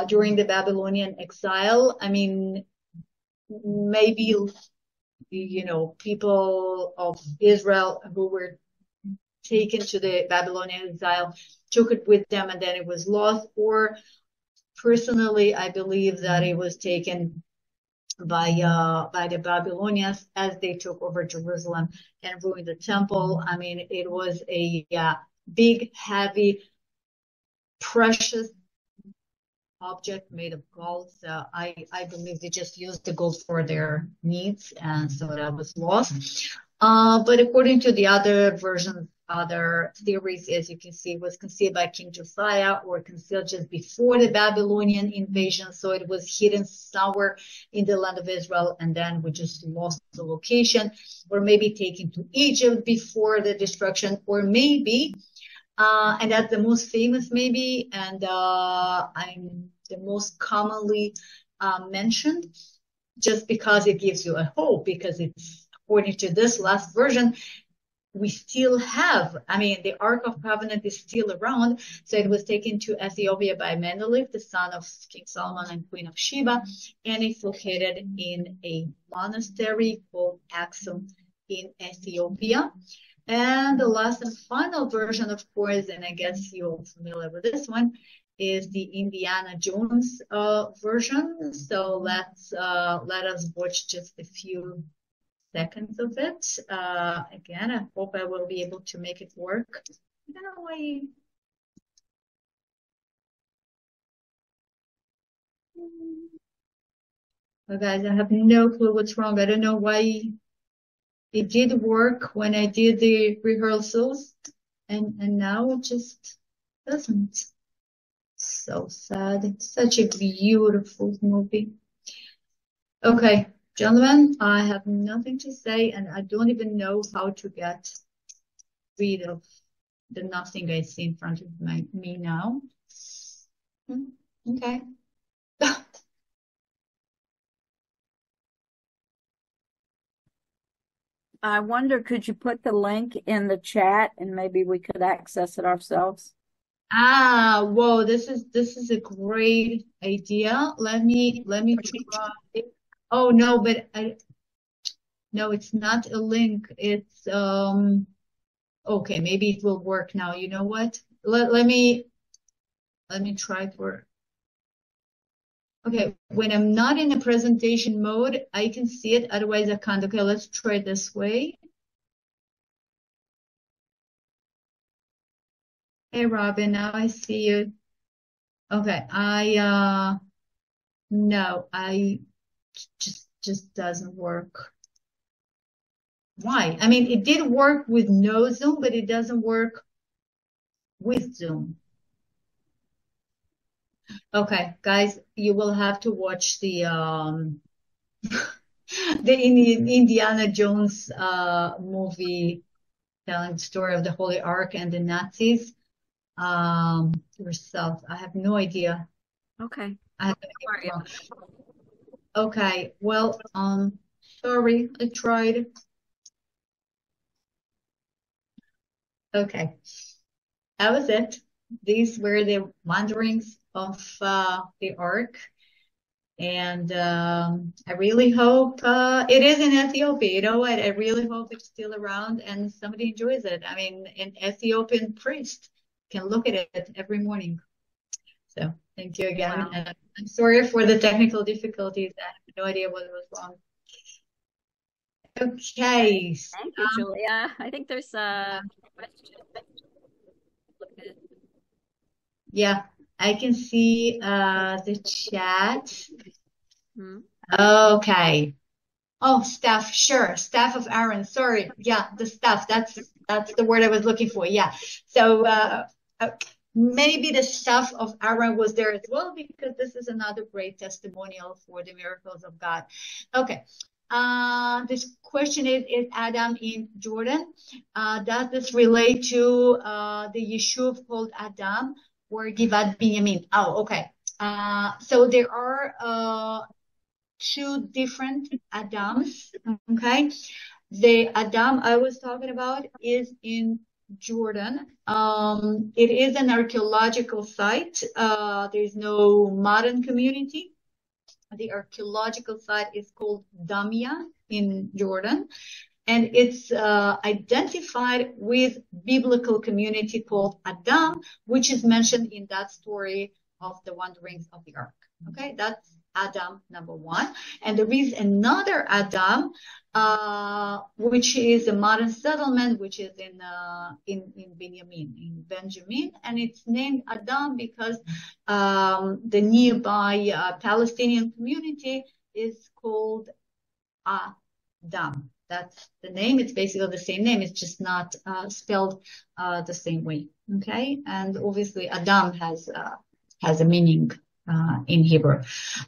during the Babylonian exile. I mean, maybe, people of Israel who were taken to the Babylonian exile took it with them and then it was lost. Or personally, I believe that it was taken by the Babylonians as they took over Jerusalem and ruined the temple. I mean, it was a big, heavy, precious object made of gold. So I believe they just used the gold for their needs, and so that was lost. But according to the other versions, other theories, as you can see, it was concealed by King Josiah or concealed just before the Babylonian invasion. So it was hidden somewhere in the land of Israel, and then we just lost the location, or maybe taken to Egypt before the destruction, or maybe, and that's the most famous maybe, and I'm the most commonly mentioned, just because it gives you a hope, because it's, according to this last version, we still have, I mean, the Ark of Covenant is still around. So it was taken to Ethiopia by Menelik, the son of King Solomon and Queen of Sheba, and it's located in a monastery called Axum in Ethiopia. And the last and final version, of course, and I guess you're familiar with this one, is the Indiana Jones version. So let us watch just a few seconds of it. Again, I hope I will be able to make it work. I don't know why. Oh, guys, I have no clue what's wrong. I don't know why it did work when I did the rehearsals, and now it just doesn't. So sad. It's such a beautiful movie. Okay, gentlemen, I have nothing to say, and I don't even know how to get rid of the nothing I see in front of me now. Okay. I wonder, could you put the link in the chat and maybe we could access it ourselves? Whoa, this is a great idea. Let me try. Oh no, but no, it's not a link. It's okay, maybe it will work now. You know what? Let me try for. Okay, when I'm not in a presentation mode, I can see it, otherwise I can't. Okay, let's try this way. Hey Robin, now I see you. Okay, no, I just doesn't work. Why? I mean, it did work with no Zoom, but it doesn't work with Zoom. Okay, guys, you will have to watch the Indiana Jones movie telling the story of the Holy Ark and the Nazis yourself. I have no idea. Okay. I have no idea. Okay, well, sorry, I tried. Okay, that was it. These were the wanderings of the Ark. And I really hope it is in Ethiopia. You know what? I really hope it's still around and somebody enjoys it. I mean, an Ethiopian priest can look at it every morning. So thank you again. Wow. And I'm sorry for the technical difficulties. I have no idea what was wrong. Okay. Thank you, Julia. I think there's a question. Yeah, I can see the chat. Hmm. Okay. Oh, staff, sure. Staff of Aaron. Sorry. Yeah, the staff. That's the word I was looking for. Yeah. So maybe the staff of Aaron was there as well, because this is another great testimonial for the miracles of God. Okay. This question is Adam in Jordan? Does this relate to the Yeshuv called Adam or Givat Binyamin? Oh, okay. So there are two different Adams. Okay, the Adam I was talking about is in Jordan. It is an archaeological site. There's no modern community. The archaeological site is called Damia in Jordan, and it's identified with biblical community called Adam, which is mentioned in that story of the wanderings of the Ark. Okay, that's Adam number one. And there is another Adam, which is a modern settlement, which is in Benjamin, and it's named Adam because the nearby Palestinian community is called Adam. That's the name. It's basically the same name. It's just not spelled the same way. Okay, and obviously Adam has a meaning in Hebrew.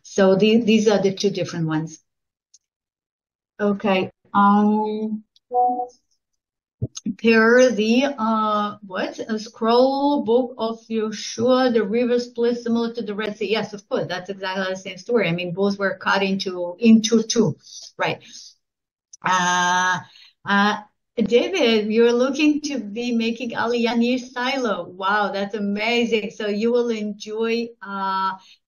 So these are the two different ones. Okay. Here a scroll book of Yeshua, the river split similar to the Red Sea. Yes, of course, that's exactly the same story. I mean, both were cut into two, right? David, you're looking to be making Aliyah near Silo. Wow, that's amazing. So you will enjoy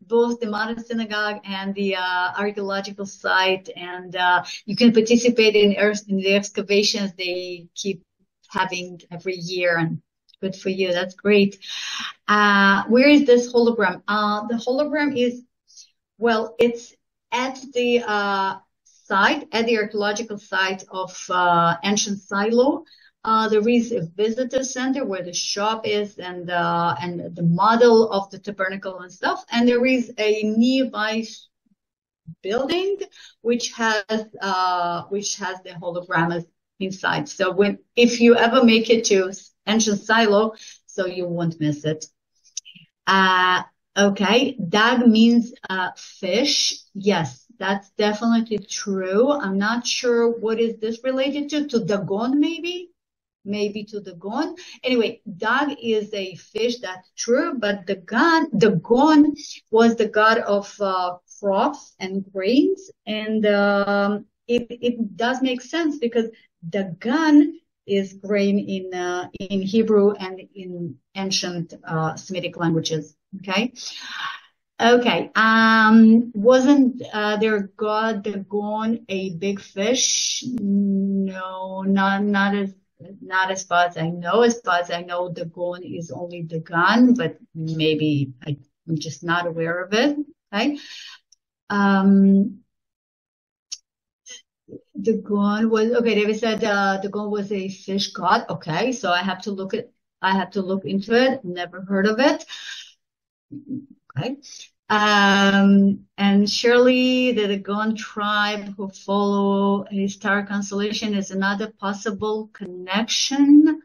both the modern synagogue and the archaeological site, and you can participate in the excavations they keep having every year. And Good for you. That's great. Where is this hologram? The hologram is, well, it's at the site, at the archaeological site of ancient Silo. There is a visitor center where the shop is and the model of the tabernacle and stuff. And there is a nearby building which has the hologram inside. So if you ever make it to ancient Silo, so you won't miss it. Okay, dag means fish. Yes, that's definitely true. I'm not sure what is this related to Dagon, maybe to Dagon. Anyway, dag is a fish, that's true, but Dagon was the god of crops and grains, and it does make sense because Dagon is grain in Hebrew and in ancient Semitic languages. Okay. Wasn't their god Dagon a big fish? No, not as far as I know. As far as I know, Dagon is only Dagon, but maybe I'm just not aware of it. Okay. Dagon was okay. David said Dagon was a fish god. Okay, so I have to look into it. Never heard of it. Okay. And surely the Dagon tribe who follow a star constellation is another possible connection.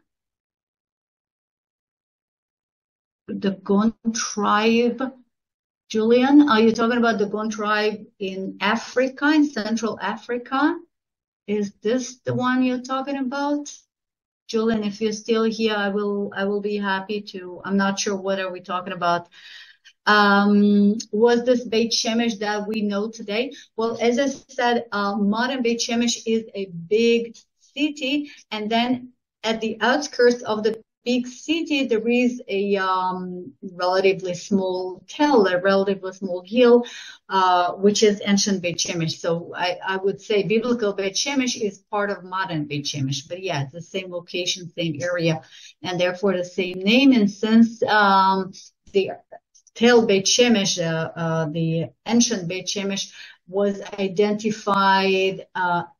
The Dagon tribe. Julian, are you talking about the Dagon tribe in Africa, in Central Africa? Is this the one you're talking about? Julian, if you're still here, I will be happy to. I'm not sure what are we talking about. Was this Beit Shemesh that we know today? Well, as I said, modern Beit Shemesh is a big city, and then at the outskirts of the big city, there is a relatively small hill, which is ancient Beit Shemesh. So I would say biblical Beit Shemesh is part of modern Beit Shemesh. But yeah, it's the same location, same area, and therefore the same name. And since the Tel Beit Shemesh, the ancient Beit Shemesh, was identified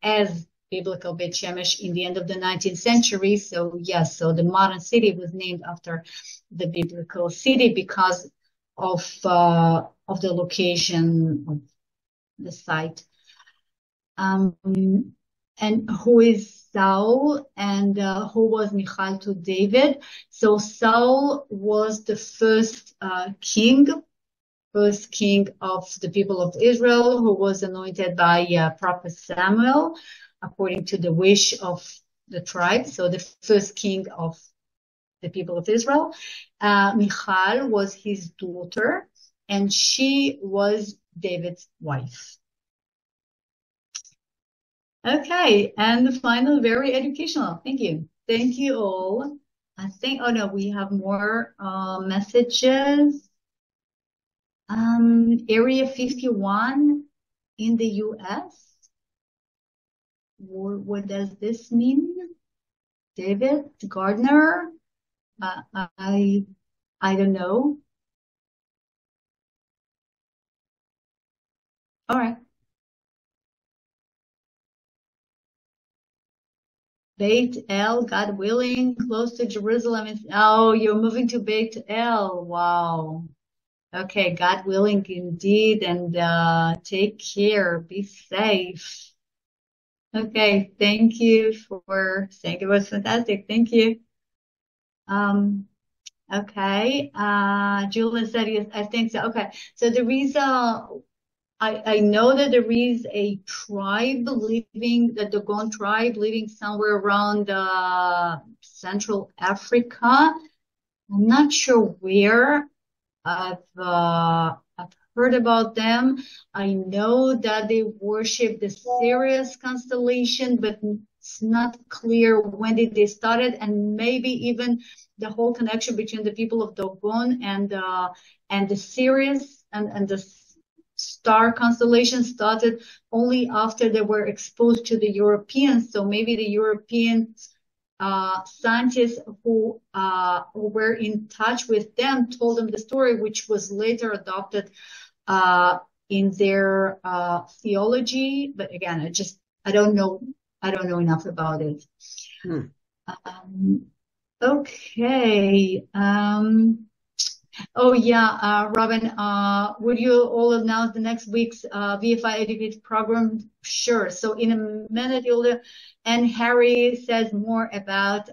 as biblical Beit Shemesh in the end of the 19th century. So yes, so the modern city was named after the biblical city because of the location of the site. And who is Saul and who was Michal to David? So Saul was the first king of the people of Israel, who was anointed by Prophet Samuel, according to the wish of the tribe. So the first king of the people of Israel. Michal was his daughter, and she was David's wife. Okay, and the final, very educational. Thank you. Thank you all. I think, oh no, we have more messages. Area 51 in the US. What does this mean? David Gardner? I don't know. All right. Beit El, God willing, close to Jerusalem. Oh, you're moving to Beit El. Wow. Okay, God willing indeed, and take care. Be safe. Okay, thank you for saying it was fantastic. Thank you. Okay. Julia said yes, I think so. Okay, so there is I know that there is a tribe the Dogon tribe living somewhere around Central Africa. I'm not sure where. I've heard about them. I know that they worship the Sirius constellation, but it's not clear when did they start it, and maybe even the whole connection between the people of Dogon and the Sirius and the star constellation started only after they were exposed to the Europeans. So maybe the Europeans scientists who were in touch with them told them the story, which was later adopted in their theology. But again, I don't know enough about it. Okay. Oh yeah, Robin, would you all announce the next week's VFI Educate program? Sure. So in a minute, and Harry says more about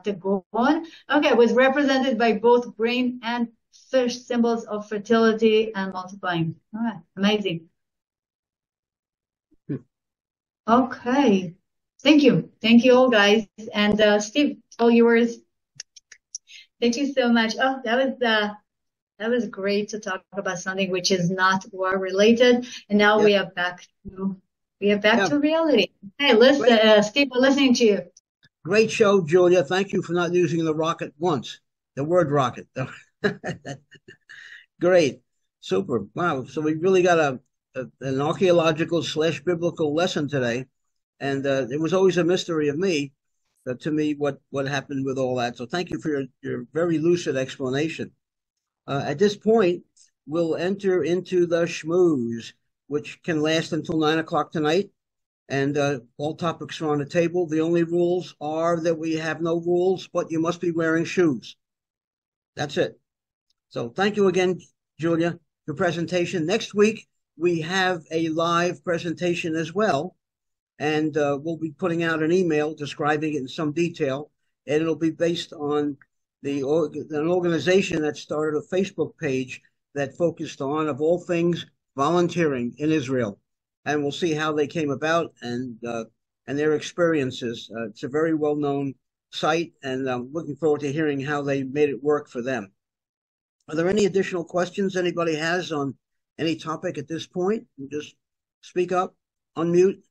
the Goan. Okay, it was represented by both grain and fish, symbols of fertility and multiplying. All right, amazing. Okay, thank you all guys, and Steve, all yours. Thank you so much. Oh, that was great to talk about something which is not war related, and now we are back to reality. Hey, listen, Steve, we're listening to you. Great show, Julia. Thank you for not using the rocket once. The word rocket. Great, super. Wow. So we really got an archaeological / biblical lesson today, and it was always a mystery of me. To me, what happened with all that. So thank you for your very lucid explanation. At this point, we'll enter into the schmooze, which can last until 9 o'clock tonight. And all topics are on the table. The only rules are that we have no rules, but you must be wearing shoes. That's it. So thank you again, Julia, for presentation. Next week, we have a live presentation as well. And we'll be putting out an email describing it in some detail. And it'll be based on an organization that started a Facebook page that focused on, of all things, volunteering in Israel. And we'll see how they came about and their experiences. It's a very well-known site, and I'm looking forward to hearing how they made it work for them. Are there any additional questions anybody has on any topic at this point? Just speak up, unmute.